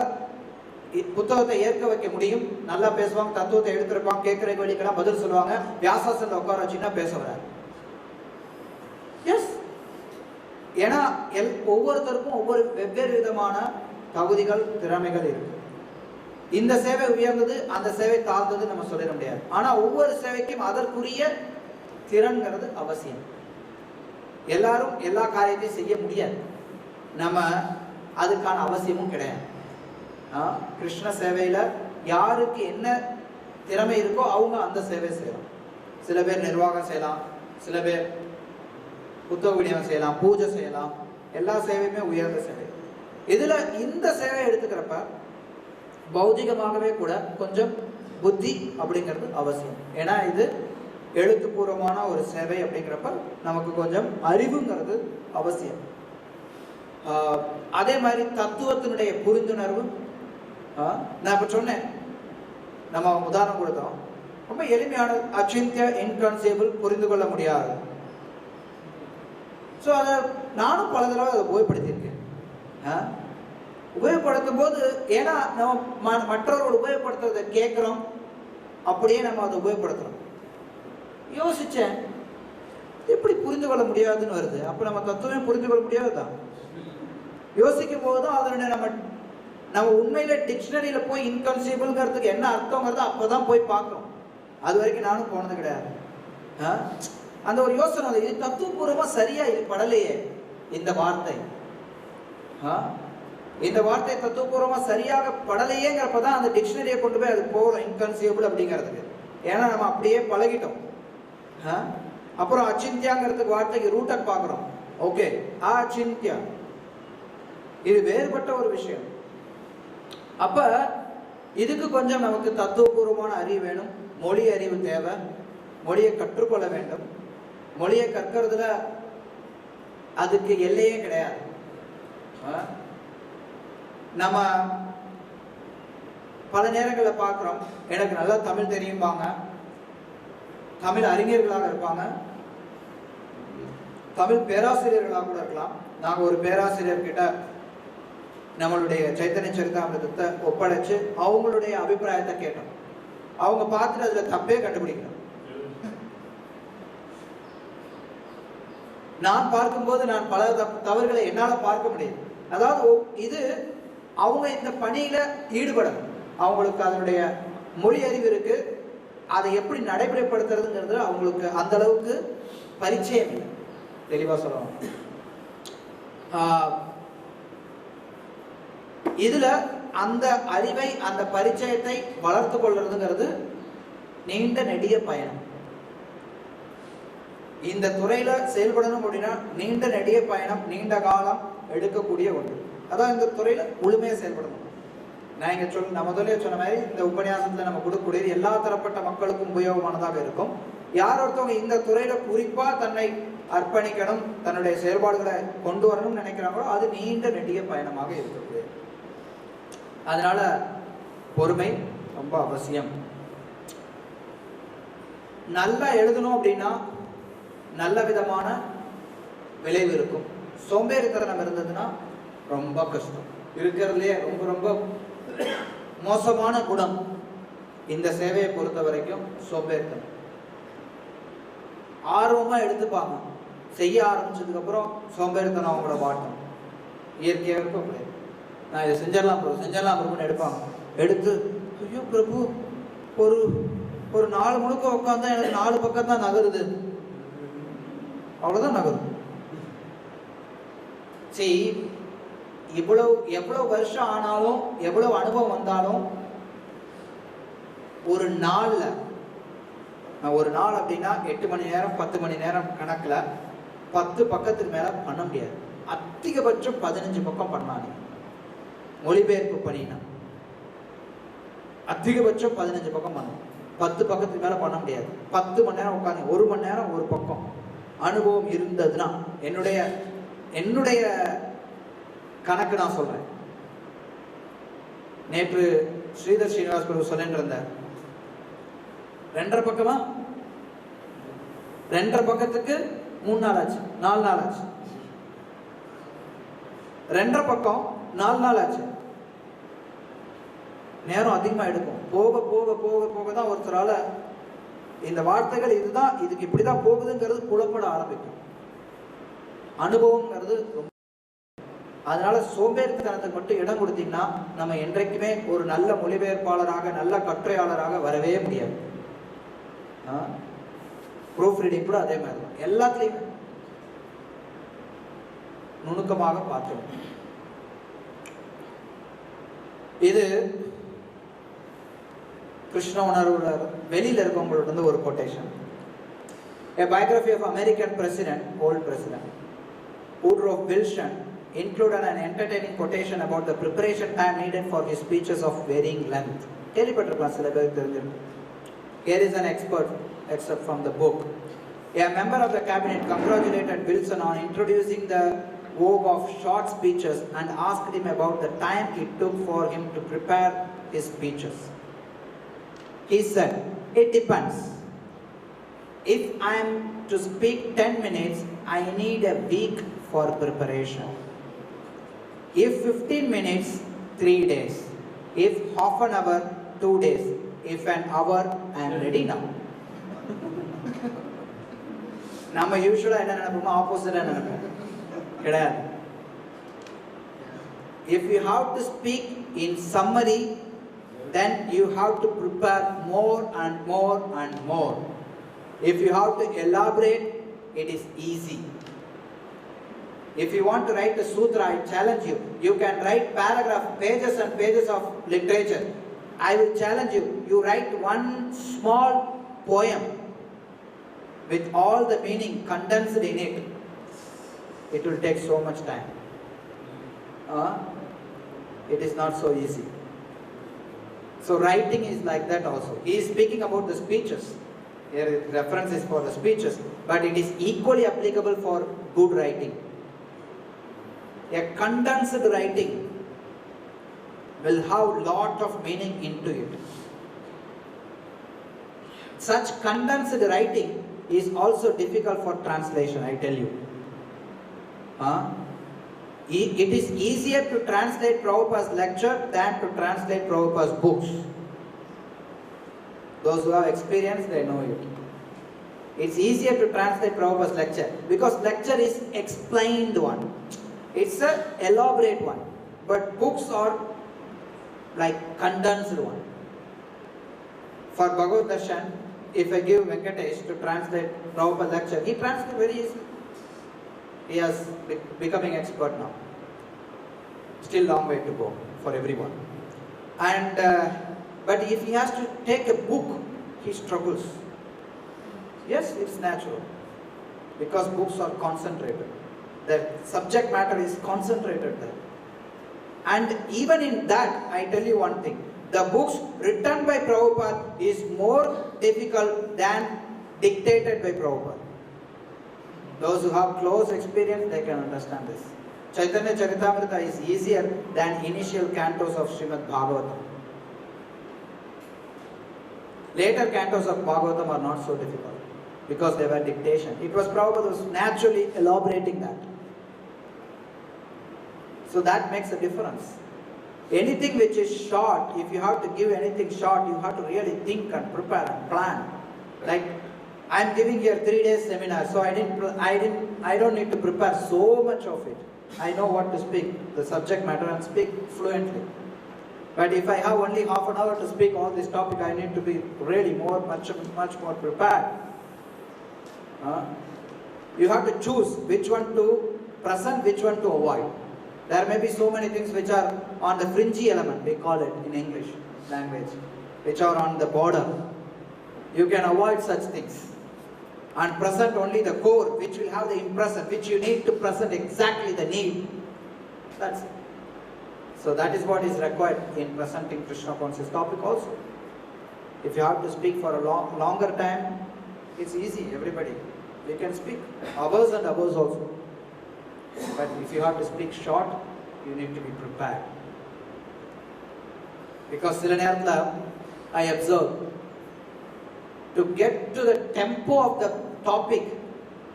B: புத்தகத்தை ஏற்க வைக்க முடியும். நல்லா பேசுவாங்க, தத்துவத்தை எடுத்திருப்பாங்க, கேட்கிற கேள்விக்கெல்லாம் பதில் சொல்லுவாங்க. வியாசாசனத்தை உட்கார வச்சுன்னா பேச வராது. எஸ், ஏன்னா ஒவ்வொருத்தருக்கும் ஒவ்வொரு வெவ்வேறு விதமான தகுதிகள் திறமைகள் இருக்கு. இந்த சேவை உயர்ந்தது, அந்த சேவை தாழ்ந்தது நம்ம சொல்லிட முடியாது. ஆனா ஒவ்வொரு சேவைக்கும் அதற்குரிய திறன்கிறது அவசியம். எல்லாரும் எல்லா காரியத்தையும் செய்ய முடியாது, நம்ம அதுக்கான அவசியமும் கிடையாது. கிருஷ்ண சேவையில யாருக்கு என்ன திறமை இருக்கோ அவங்க அந்த சேவை செய்யலாம். சில பேர் நிர்வாகம் செய்யலாம், சில பேர் புத்தக விநியோகம் செய்யலாம், பூஜை செய்யலாம். எல்லா சேவையுமே உயர்ந்த சேவை. இதுல இந்த சேவை எடுத்துக்கிறப்ப பௌதிகமாகவே கூட கொஞ்சம் புத்தி அப்படிங்கிறது அவசியம். ஏன்னா இது எழுத்துப்பூர்வமான ஒரு சேவை அப்படிங்கிறப்ப நமக்கு கொஞ்சம் அறிவுங்கிறது அவசியம். அதே மாதிரி தத்துவத்தினுடைய புரிந்துணர்வு. நான் இப்போ சொன்னேன், நம்ம உதாரணம் கொடுத்தோம், ரொம்ப எளிமையான அச்சிந்திய, இன்கான்சியபிள், புரிந்து கொள்ள முடியாது. ஸோ அதை நானும் பல தடவை அதை உபயோகப்படுத்தியிருக்கேன். உபயோகப்படுத்தும் போது ஏன்னா நம்ம மற்றவர்கள் உபயோகப்படுத்துறதை கேட்குறோம், அப்படியே நம்ம அதை உபயோகப்படுத்துகிறோம். யோசித்தேன், எப்படி புரிந்து கொள்ள முடியாதுன்னு வருது. அப்போ நம்ம தத்துவம் புரிந்து கொள்ள முடியாதுதான். யோசிக்கும் போது தான் அதனுடைய நம்ம உண்மையில டிக்ஷனரியில் போய் இன்கன்சீபிள்ங்கிறதுக்கு என்ன அர்த்தங்கிறத அப்போ தான் போய் பார்க்குறோம். அது வரைக்கும் நானும் போனது கிடையாது. அந்த ஒரு யோசனை, இது தத்துவபூர்வமாக சரியா இது படலையே இந்த வார்த்தை. இந்த வார்த்தை தத்துவபூர்வமாக சரியாக படலையேங்கிறப்ப தான் அந்த டிக்ஷனரியை கொண்டு போய் அது போகிறோம் இன்கன்சீபிள் அப்படிங்கிறதுக்கு. ஏன்னா நம்ம அப்படியே பழகிட்டோம். அப்புறம் அச்சிந்தியாங்கிறதுக்கு வார்த்தைக்கு ரூட்டை பார்க்குறோம். ஓகே, அச்சிந்தியா இது வேறுபட்ட ஒரு விஷயம். அப்ப இதுக்கு கொஞ்சம் நமக்கு தத்துவபூர்வமான அறிவு வேணும், மொழி அறிவு தேவை, மொழியை கற்றுக்கொள்ள வேண்டும். மொழியை கற்கிறதுல அதுக்கு எல்லையே கிடையாது. நம்ம பல நேரங்களில் பார்க்குறோம், எனக்கு நல்லா தமிழ் தெரியும்பாங்க, தமிழ் அறிஞர்களாக இருப்பாங்க, தமிழ் பேராசிரியர்களாக கூட இருக்கலாம். நாங்கள் ஒரு பேராசிரியர்கிட்ட நம்மளுடைய சைத்தன்ய சரிதாமிரதத்தை ஒப்படைச்சு அவங்களுடைய அபிப்பிராயத்தை கேட்டோம். அவங்க பார்த்துட்டு அதில் தப்பே கண்டுபிடிக்கணும். நான் பார்க்கும்போது நான் பல தவறுகளை என்னால் பார்க்க முடியும். அதாவது இது அவங்க இந்த பணியில ஈடுபடணும், அவங்களுக்கு அதனுடைய மொழி அறிவு இருக்கு, அதை எப்படி நடைமுறைப்படுத்துறதுங்கிறது அவங்களுக்கு அந்த அளவுக்கு பரிச்சயம் இல்லை. தெளிவாக சொல்லணும். இதுல அந்த அறிவை, அந்த பரிச்சயத்தை வளர்த்து கொள்றதுங்கிறது நீண்ட நெடிய பயணம். இந்த துறையில செயல்படணும் அப்படின்னா நீண்ட நெடிய பயணம், நீண்ட காலம் எடுக்கக்கூடிய ஒன்று. அதான் இந்த துறையில முழுமையாக செயல்படணும். நான் இங்க நான் முதல்ல சொன்ன மாதிரி இந்த உபன்யாசத்துல நம்ம கொடுக்கக்கூடியது எல்லா தரப்பட்ட மக்களுக்கும் உபயோகமானதாக இருக்கும். யார் ஒருத்தவங்க இந்த துறையில குறிப்பா தன்னை அர்ப்பணிக்கணும், தன்னுடைய செயல்பாடுகளை கொண்டு வரணும்னு நினைக்கிறாங்களோ அது நீண்ட நெடிய பயணமாக இருக்குது. அதனால பொறுமை ரொம்ப அவசியம். நல்லா எழுதணும் அப்படின்னா நல்ல விதமான விளைவு இருக்கும். சோம்பேறித்தனம் இருந்ததுன்னா ரொம்ப கஷ்டம். இருக்கிறதுலே ரொம்ப ரொம்ப மோசமான குணம் இந்த சேவையை பொறுத்த வரைக்கும் சோம்பேறித்தனம். ஆர்வமா எடுத்துப்பாங்க, செய்ய ஆரம்பிச்சதுக்கு அப்புறம் சோம்பேறித்தனம் அவங்களோட வாட்டம் இயற்கையாக இருக்கும். நான் இதை செஞ்சிடலாம் பிரபுன்னு எடுப்பாங்க. எடுத்து ஐயோ பிரபு ஒரு 4 முழுக்க உட்காந்தா எனக்கு 4 பக்கம் தான் நகருது, அவ்வளவுதான் நகரும். சரி, எவ்வளவு வருஷம் ஆனாலும் எவ்வளவு அனுபவம் வந்தாலும் ஒரு நாள்ல, ஒரு நாள் அப்படின்னா 8 மணி நேரம் 10 மணி நேரம் கணக்குல 10 பக்கத்துக்கு மேல பண்ண முடியாது. அதிகபட்சம் 15 பக்கம் பண்ணாங்க. மொழிபெயர்ப்பு பண்ணினா அதிகபட்சம் 15 பக்கம் பண்ணும். 10 பக்கத்துக்கு மேல பண்ண முடியாது. 10 மணி நேரம் உட்காந்து 1 மணி நேரம் ஒரு பக்கம் அனுபவம் இருந்ததுன்னா, என்னுடைய கணக்கு நான் சொல்றேன். நேற்று ஸ்ரீதர் ஸ்ரீனிவாஸ் பிரபு சொல்லிட்டு இருந்தார், 2.5 பக்கமா 2.5 பக்கத்துக்கு 3 நாள் ஆச்சு, 4 நாள் ஆச்சு. 2.5 பக்கம் 4 நாள் ஆச்சு. நேரம் அதிகமா எடுக்கும். போக போக போக போக தான் ஒருத்தரால இந்த வார்த்தைகள் இதுதான், இதுக்கு இப்படிதான் போகுதுங்கிறது புலப்பட ஆரம்பிக்கும். அனுபவம்ங்கிறது ரொம்ப. அதனால சோம்பேறித்தனத்துக்கு மட்டும் இடம் கொடுத்தீங்கன்னா நம்ம என்றைக்குமே ஒரு நல்ல மொழிபெயர்ப்பாளராக, நல்ல கட்டுரையாளராக வரவே முடியாது. ப்ரூஃப் ரீடிங் கூட அதே மாதிரி தான். எல்லாத்துலேயுமே நுணுக்கமாக பார்க்கணும். இது கிருஷ்ண உணர்வுல வெளியில இருக்கவங்களோட இருந்து ஒரு quotation. A biography of American president, old president Woodrow Wilson included an entertaining quotation about the preparation time needed for his speeches of varying length. கேள்விப்பட்டிருக்கலாம் சில பேருக்கு தெரிஞ்சிருக்கும். Here is an excerpt from the book. A member of the cabinet congratulated Wilson on introducing the vogue of short speeches and asked him about the time it took for him to prepare his speeches. He said, "It depends. If I am to speak 10 minutes, I need a week for preparation. If 15 minutes, 3 days. If half an hour, 2 days. If an hour, I am ready now." நம்ம யூசுவலா என்ன நினைப்போமோ ஆப்போசிட்டா நினைப்போம். கிடையாது. If you have to speak in summary, then you have to prepare more and more and more. If you have to elaborate, it is easy. If you want to write a sutra, I challenge you. You can write paragraph, pages and pages of literature. I will challenge you. You write one small poem with all the meaning condensed in it. It will take so much time. It is not so easy. So writing is like that also. He is speaking about the speeches. Here reference is for the speeches, but it is equally applicable for good writing. A condensed writing will have lot of meaning into it. Such condensed writing is also difficult for translation, I tell you. It is easier to translate Prabhupada's lecture than to translate Prabhupada's books. Those who have experience, they know it. It's easier to translate Prabhupada's lecture because lecture is explained one. It's an elaborate one. But books are like condensed one. For Bhagavad Darshan, if I give Venkatesh to translate Prabhupada's lecture, he translates very easily. He has becoming expert now. Still long way to go for everyone. And but if he has to take a book, he struggles. Yes, it's natural because books are concentrated. The subject matter is concentrated there. And even in that, I tell you one thing: the books written by Prabhupada is more difficult than dictated by Prabhupada. Those who have close experience, they can understand this. Chaitanya Charitamrita is easier than initial cantos of Srimad Bhagavatam. Later cantos of Bhagavatam are not so difficult because they were dictation. It was Prabhupada who was naturally elaborating that. So that makes a difference. Anything which is short, if you have to give anything short, you have to really think and prepare and plan. Like I am giving here 3 days seminar, so I don't need to prepare so much of it. I know what to speak, the subject matter, and speak fluently. But if I have only half an hour to speak on this topic, I need to be really much more prepared. You have to choose which one to present, which one to avoid. There may be so many things which are on the fringy element, we call it in English language, which are on the border. You can avoid such things and present only the core, which will have the impression, which you need to present exactly the need. That's it. So that is what is required in presenting Krishna conscious topic also. If you have to speak for a longer time, it's easy, everybody. You can speak hours and hours also. But if you have to speak short, you need to be prepared. Because Silanayatla, I observe, to get to the tempo of the topic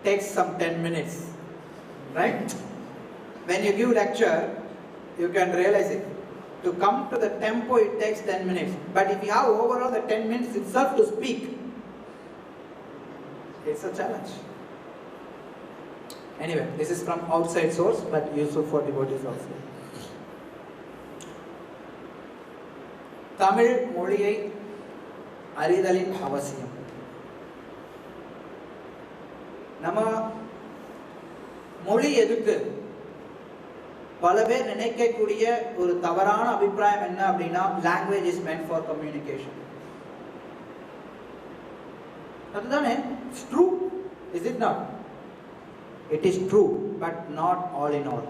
B: takes some 10 minutes. Right? When you give lecture, you can realize it. To come to the tempo, it takes 10 minutes. But if you have overall the 10 minutes itself to speak, it's a challenge. Anyway, this is from outside source, but useful for devotees also. Tamil மொழியை அறிதலின் அவசியம். நம்ம மொழி எதுக்கு? பல பேர் நினைக்கக்கூடிய ஒரு தவறான அபிப்பிராயம் என்ன அப்படின்னா, language is meant for communication. அதுதானே? It's true, is it not? It is true, but not all in all.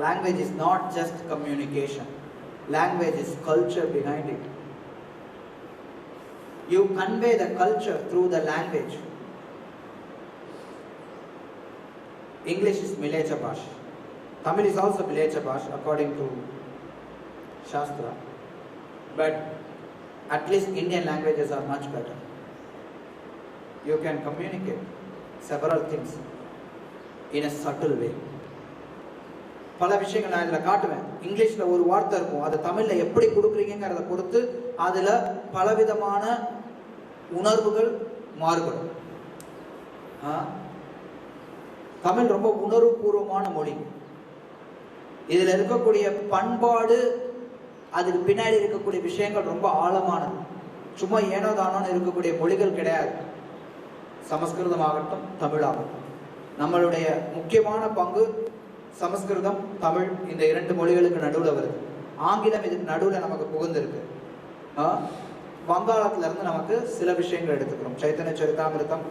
B: Language is not just communication. Language is culture behind it. You convey the culture through the language. English is Milecha Bhash. Tamil is also Milecha Bhash according to Shastra. But at least Indian languages are much better. You can communicate several things in a subtle way. பல விஷயங்கள் நான் இதில் காட்டுவேன். இங்கிலீஷில் ஒரு வார்த்தை இருக்கும், அதை தமிழில் எப்படி கொடுக்குறீங்கிறத பொறுத்து அதில் பலவிதமான உணர்வுகள் மாறுபடும். தமிழ் ரொம்ப உணர்வுபூர்வமான மொழி. இதில் இருக்கக்கூடிய பண்பாடு, அதுக்கு பின்னாடி இருக்கக்கூடிய விஷயங்கள் ரொம்ப ஆழமானது. சும்மா ஏனோ தானோன்னு இருக்கக்கூடிய மொழிகள் கிடையாது. சமஸ்கிருதம் ஆகட்டும், தமிழ் ஆகட்டும். நம்மளுடைய முக்கியமான பங்கு சமஸ்கிருதம், தமிழ் இந்த இரண்டு மொழிகளுக்கு நடுவில் வருது. ஆங்கிலம் இதுக்கு நடுவில் நமக்கு புகுந்திருக்கு. வங்காளத்துல இருந்து நமக்கு சில விஷயங்கள் எடுத்துக்கிறோம். சைத்தன்ய சரிதாமிருதம்,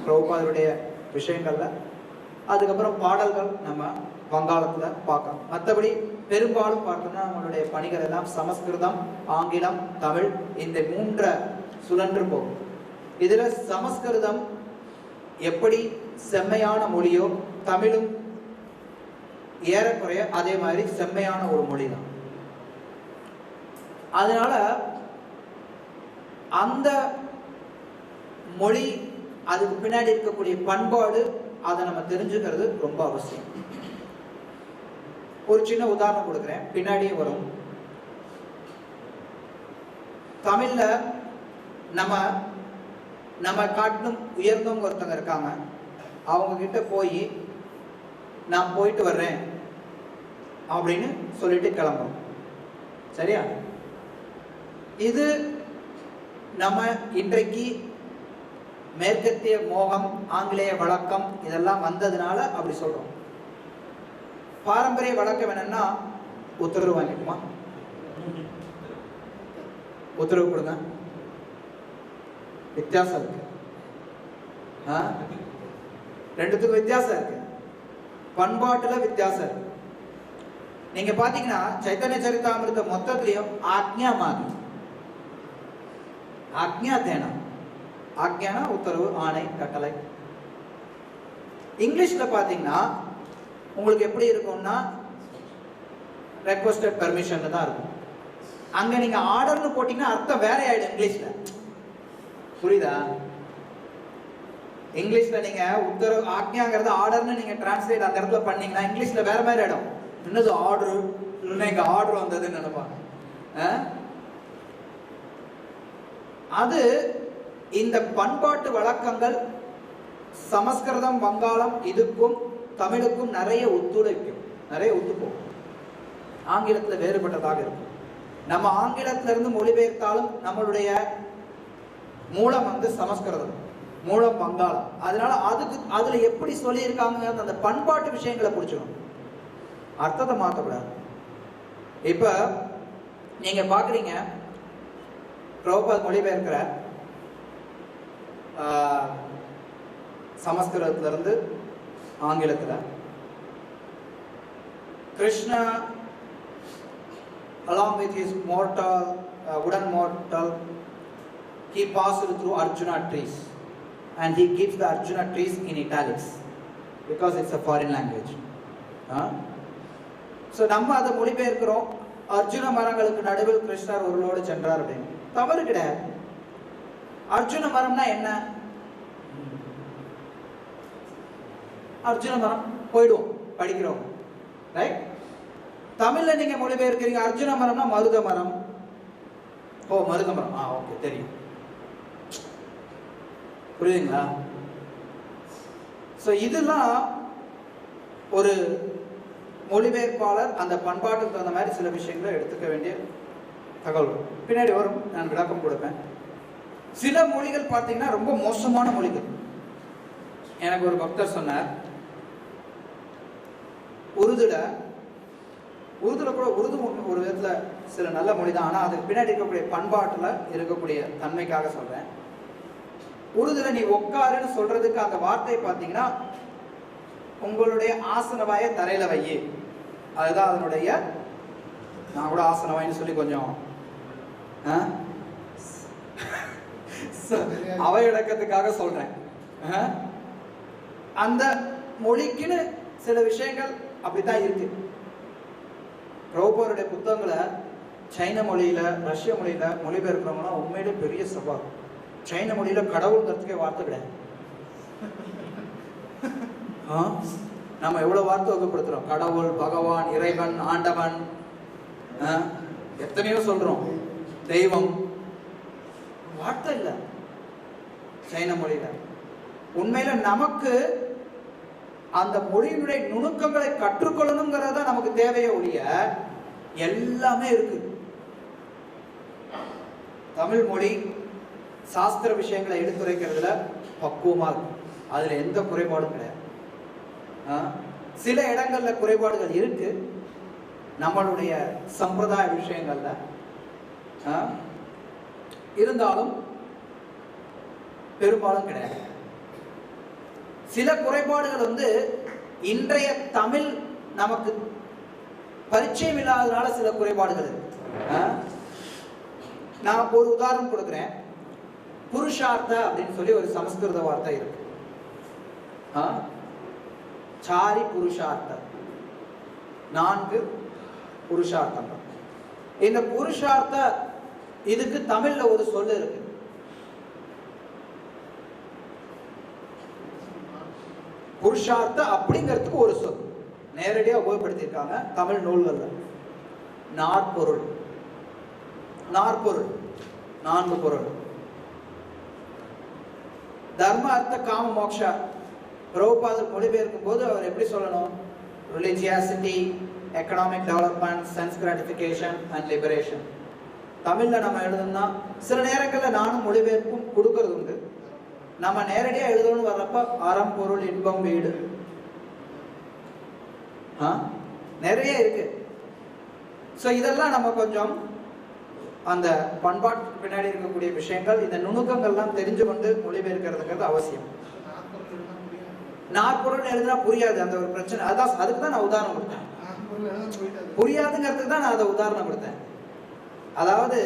B: பிரபுபாதருடைய விஷயங்கள்ல, அதுக்கப்புறம் பாடல்கள் நம்ம வங்காளத்தில் பார்க்கலாம். மற்றபடி பெரும்பாலும் பார்த்தோம்னா நம்மளுடைய பணிகள் எல்லாம் சமஸ்கிருதம், ஆங்கிலம், தமிழ் இந்த மூன்றை சுழன்று போகும். இதில் சமஸ்கிருதம் எப்படி செம்மையான மொழியோ, தமிழும் ஏறக்குறைய அதே மாதிரி செம்மையான ஒரு மொழி தான். அதனால அந்த மொழி, அதுக்கு பின்னாடி இருக்கக்கூடிய பண்பாடு, அதை நம்ம தெரிஞ்சுக்கிறது ரொம்ப அவசியம். ஒரு சின்ன உதாரணம் கொடுக்குறேன், பின்னாடியே வரும். தமிழ்ல நம்ம காட்டிலும் உயர்ந்தவங்க ஒருத்தவங்க இருக்காங்க. அவங்க கிட்ட போய் நான் போயிட்டு வர்றேன் அப்படின்னு சொல்லிட்டு கிளம்புறோம். சரியா? இது நம்ம இன்றைக்கு மேற்கத்திய மோகம், ஆங்கிலேய வழக்கம் இதெல்லாம் வந்ததுனால அப்படி சொல்றோம். பாரம்பரிய வழக்கம் என்னன்னா, உத்தரவு வாங்கிக்குமா, உத்தரவு கொடுங்க. வித்தியாசம் இருக்கு. ரெண்டுத்துக்கும் வித்தியாசம் இருக்கு. பண்பாட்டுல வித்தியாசம் இருக்கு. நீங்க பாத்தீங்கன்னா சைத்தன்ய சரிதாமிருத மொத்தத்திலையும் ஆக்ஞா மாதிரி, ஆக்ஞா தேனா, ஆக்ஞானா உத்தரவு, ஆணை, கட்டளை. இங்கிலீஷ்ல பாத்தீங்கன்னா உங்களுக்கு எப்படி இருக்கும்னா ரெக்வெஸ்டட் பெர்மிஷன் தான் இருக்கும். அங்க நீங்க ஆர்டர்னு போட்டீங்கன்னா அர்த்தம் வேற ஆயிடும் இங்கிலீஷ்ல. புரியுதா? இங்கிலீஷ்ல நீங்க உத்தரவு, ஆக்ஞாங்கிறது ஆர்டர்னு நீங்க டிரான்ஸ்லேட் அந்த இடத்துல பண்ணீங்கன்னா இங்கிலீஷ்ல வேற மாதிரி ஆயிடும். என்னது ஆர்டர், இல்லைன்னா இங்க ஆர்டர் வந்ததுன்னு நினைப்பாங்க. அது இந்த பண்பாட்டு வழக்கங்கள் சமஸ்கிருதம், வங்காளம் இதுக்கும் தமிழுக்கும் நிறைய ஒத்துழைக்கும், நிறைய ஒத்துப்போம். ஆங்கிலத்தில் வேறுபட்டதாக இருக்கும். நம்ம ஆங்கிலத்திலிருந்து மொழிபெயர்த்தாலும் நம்மளுடைய மூலம் சமஸ்கிருதம், மூலம் வங்காளம். அதனால அதுல எப்படி சொல்லியிருக்காங்க அந்த பண்பாட்டு விஷயங்களை புரிஞ்சுக்கணும், அர்த்தத்தை மாற்றக்கூடாது. இப்ப நீங்க பாக்குறீங்க, பிரபுபாத் மொழிபெயர்க்கிற சமஸ்கிருதத்துல இருந்து ஆங்கிலத்துல, Krishna along with his mortal wooden mortal, he passed through Arjuna trees and he gives the Arjuna trees in italics because it's a foreign language. So நம்ம அதை மொழிபெயர்க்கிறோம், அர்ஜுன மரங்களுக்கு நடுவில் கிருஷ்ணர் ஒருவரோடு சென்றார் அப்படின்னு. தவறு கிடையாது. அர்ஜுன மரம்னா என்ன? அர்ஜுன மரம் போயிடுவோம், படிக்கிறோம், ரைட்? தமிழ்ல நீங்க மொழிபெயர்க்கிறீங்க, அர்ஜுன மரம்னா மருத மரம். ஓ, மருத மரம், ஓகே, தெரியும். புரியுதுங்களா? ஸோ இதெல்லாம் ஒரு மொழிபெயர்ப்பாளர் அந்த பண்பாட்டுக்கு தகுந்த மாதிரி சில விஷயங்களை எடுத்துக்க வேண்டிய தகவல். பின்னாடி வரும், நான் விளக்கம் கொடுப்பேன். சில மொழிகள் பார்த்தீங்கன்னா ரொம்ப மோசமான மொழிகள். எனக்கு ஒரு பக்தர் சொன்னார், உருதுல கூட, உருது ஒரு விதத்துல சில நல்ல மொழி தான், ஆனா அதுக்கு பின்னாடி இருக்கக்கூடிய பண்பாட்டுல இருக்கக்கூடிய தன்மைக்காக சொல்றேன். உருதுல நீ உட்காருன்னு சொல்றதுக்கு அந்த வார்த்தை பார்த்தீங்கன்னா, உங்களுடைய ஆசனவாய தரையில வையே அதுதான் அதனுடைய. நான் கூட ஆசனவாயின்னு சொல்லி கொஞ்சம் அவையடக்கத்துக்காக சொல்றேன். அந்த மொழிக்குன்னு சில விஷயங்கள் அப்படித்தான் இருக்கு. பிரபுபாருடைய புத்தகங்களை சைன மொழியில, ரஷ்ய மொழியில மொழிபெயர்க்கிறவங்கன்னா உண்மையிலே பெரிய சவால். சைன மொழியில கடவுள்ங்கிறதுக்கே வார்த்தை கிடையாது. நம்ம எவ்வளவு வார்த்தை வகைப்படுத்துறோம். கடவுள், பகவான், இறைவன், ஆண்டவன், எத்தனையோ சொல்றோம். தெய்வம், வார்த்தை இல்லை சைன மொழியில. உண்மையில நமக்கு அந்த மொழியினுடைய நுணுக்கங்களை கற்றுக்கொள்ளணுங்கிறத நமக்கு தேவையே ஒழிய எல்லாமே இருக்கு. தமிழ் மொழி சாஸ்திர விஷயங்களை எடுத்துரைக்கிறதுல பக்குவமா இருக்கு. அதுல எந்த குறைபாடும் கிடையாது. சில இடங்கள்ல குறைபாடுகள் இருக்கு நம்மளுடைய சம்பிரதாய விஷயங்கள்ல. இருந்தாலும் பெரும்பாலும் கிடையாது. சில குறைபாடுகள் இன்றைய தமிழ் நமக்கு பரிச்சயம் இல்லாததுனால சில குறைபாடுகள் இருக்கு. நான் ஒரு உதாரணம் கொடுக்கிறேன். புருஷார்த்த அப்படின்னு சொல்லி ஒரு சமஸ்கிருத வார்த்தை இருக்கு. சாரி புருஷார்த்த, 4 புருஷார்த்தம். இந்த புருஷார்த்த இதுக்கு தமிழ்ல ஒரு சொல்லு இருக்கு. புருஷார்த்த அப்படிங்கிறதுக்கு ஒரு சொல் நேரடியா உபயோகப்படுத்தியிருக்காங்க தமிழ் நூல்கள்ல. நாற்பொருள். நாற்பொருள், 4 பொருள். தர்ம அர்த்த காம மோக்ஷா பிரபுபாதர் மொழிபெயர்க்கும் போது அவர் எப்படி சொல்லணும்? Religiosity, economic development, sense gratification and liberation. தமிழ்ல நம்ம எழுதணும்னா சில நேரங்களில் நானும் மொழிபெயர்ப்பும் கொடுக்கறது உண்டு. நம்ம நேரடியா எழுதணும்னு வர்றப்ப அறம், பொருள், இன்பம், வீடு, நிறைய இருக்கு. ஸோ இதெல்லாம் நம்ம கொஞ்சம் அந்த பண்பாட்டுக்கு பின்னாடி இருக்கக்கூடிய விஷயங்கள், இந்த நுணுக்கங்கள்லாம் தெரிஞ்சு கொண்டு மொழிபெயர்க்கிறதுங்கிறது அவசியம். நாற்பொருள் எழுதுனா புரியாது, அந்த ஒரு பிரச்சனை. அதான் அதுக்கு தான் நான் உதாரணம் கொடுத்தேன். புரியாதுங்கிறதுக்கு தான் நான் அதை உதாரணம் கொடுத்தேன். அதாவது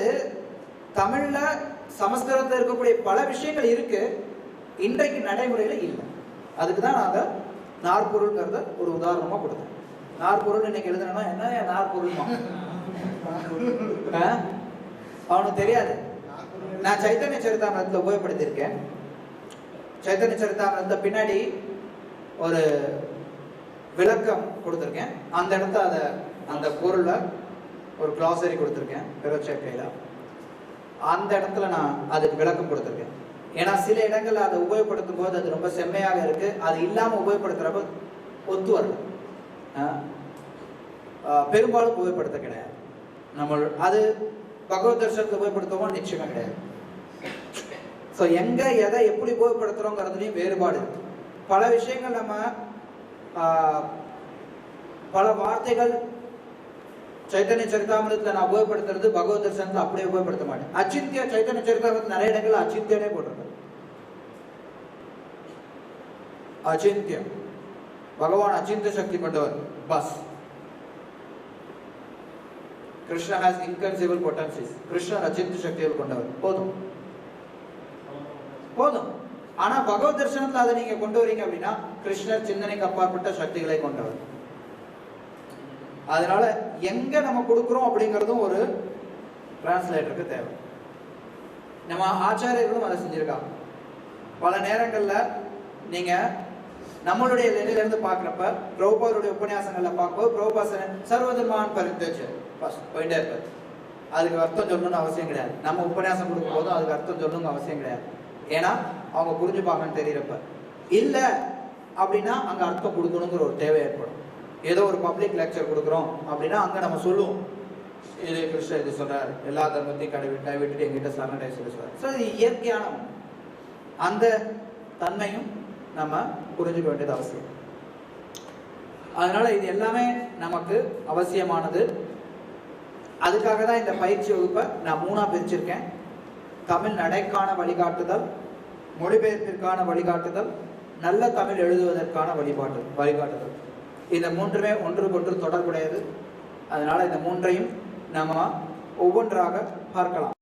B: தமிழ்ல சமஸ்கிருதத்தில் இருக்கக்கூடிய பல விஷயங்கள் இருக்கு, இன்றைக்கு நடைமுறையில இல்லை. அதுக்கு தான் நான் அதை நாற்பொருள்ங்கிறத ஒரு உதாரணமா கொடுத்தேன். நாற்பொருள் இன்னைக்கு எழுதுனா என்ன நாற்பொருள்மா அவனுக்கு தெரியாது. நான் சைத்தன்ய சரிதாமிரத்தை உபயோகப்படுத்தியிருக்கேன். சைத்தன்ய சரிதாமிரத்தை பின்னாடி ஒரு விளக்கம் கொடுத்துருக்கேன். அந்த இடத்த அந்த பொருளை ஒரு கிளாசரி கொடுத்துருக்கேன் பிறச்சேக்கையில். அந்த இடத்துல நான் அதுக்கு விளக்கம் கொடுத்துருக்கேன். ஏன்னா சில இடங்கள்ல அதை உபயோகப்படுத்தும் போது அது ரொம்ப செம்மையாக இருக்கு, அது இல்லாமல் உபயோகப்படுத்துறப்ப ஒத்து வரல. பெரும்பாலும் உபயோகப்படுத்த கிடையாது. நம்ம அது பகவத் தர்ஷனத்தை உபயோகப்படுத்துவோம் நிச்சயமா கிடையாது. ஸோ எங்க எதை எப்படி உபயோகப்படுத்துறோங்கிறதுலையும் வேறுபாடு இருக்கு. பல விஷயங்கள் நம்ம பல வார்த்தைகள் சைத்தன்ய சரிதாமிரத்தில் நான் உபயோகப்படுத்துறது பகவத் தர்ஷனத்தில் அப்படியே உபயோகப்படுத்த மாட்டேன். அச்சிந்திய சைத்தன்ய சரிதாமிரத்தில் நிறைய இடங்கள் அச்சிந்தியனே போட்டிருக்கேன். அச்சிந்திய பகவான் அச்சிந்திய சக்தி கொண்டவர். Bus Krishna has inconceivable potencies. கிருஷ்ணர் அச்சிந்திய சக்திகள் கொண்டவர். போதும். ஆனா பகவத் தர்ஷனத்தில் அதை நீங்க கொண்டு வரீங்க அப்படின்னா கிருஷ்ணர் சிந்தனைக்கு அப்பாற்பட்ட சக்திகளை கொண்டவர். அதனால எங்க நம்ம கொடுக்குறோம் அப்படிங்கிறதும் ஒரு டிரான்ஸ்லேட்டருக்கு தேவை. நம்ம ஆச்சாரியர்களும் அதை செஞ்சிருக்காங்க. பல நேரங்கள்ல நீங்க நம்மளுடைய நிலையிலிருந்து பார்க்குறப்ப பிரபுபாதருடைய உபன்யாசங்கள்ல பார்க்கும்போது பிரபுபாசன் சர்வதர்மான் பரித்தேஜ் போயிட்டே இருப்பார். அதுக்கு அர்த்தம் சொல்லணும்னு அவசியம் கிடையாது. நம்ம உபன்யாசம் கொடுக்கும் போதும் அதுக்கு அர்த்தம் சொல்லணும்னு அவசியம் கிடையாது. ஏன்னா அவங்க புரிஞ்சுப்பாங்கன்னு தெரியறப்ப இல்ல அப்படின்னா அங்க அர்த்தம் கொடுக்கணுங்கிற ஒரு தேவை ஏற்படும். ஏதோ ஒரு பப்ளிக் லெக்சர் கொடுக்குறோம் அப்படின்னா அங்க நம்ம சொல்லுவோம், இது கிருஷ்ணர் இது சொல்றாரு, எல்லா தர்மத்தையும் கைவிட்டுட்டு எங்கிட்ட சரணடை சொல்லி சொல்றாரு. ஸோ இது இயற்கையான அந்த தன்மையும் நம்ம புரிஞ்சுக்க வேண்டியது அவசியம். அதனால இது எல்லாமே நமக்கு அவசியமானது. அதுக்காக தான் இந்த பயிற்சி வகுப்பை நான் 3ஆக பிரிச்சிருக்கேன். தமிழ் நடைக்கான வழிகாட்டுதல், மொழிபெயர்ப்பிற்கான வழிகாட்டுதல், நல்ல தமிழ் எழுதுவதற்கான வழிகாட்டுதல். இந்த மூன்றுமே ஒன்றுக்கொன்று தொடர்புடையது. அதனால் இந்த மூன்றையும் நம்ம ஒவ்வொன்றாக பார்க்கலாம்.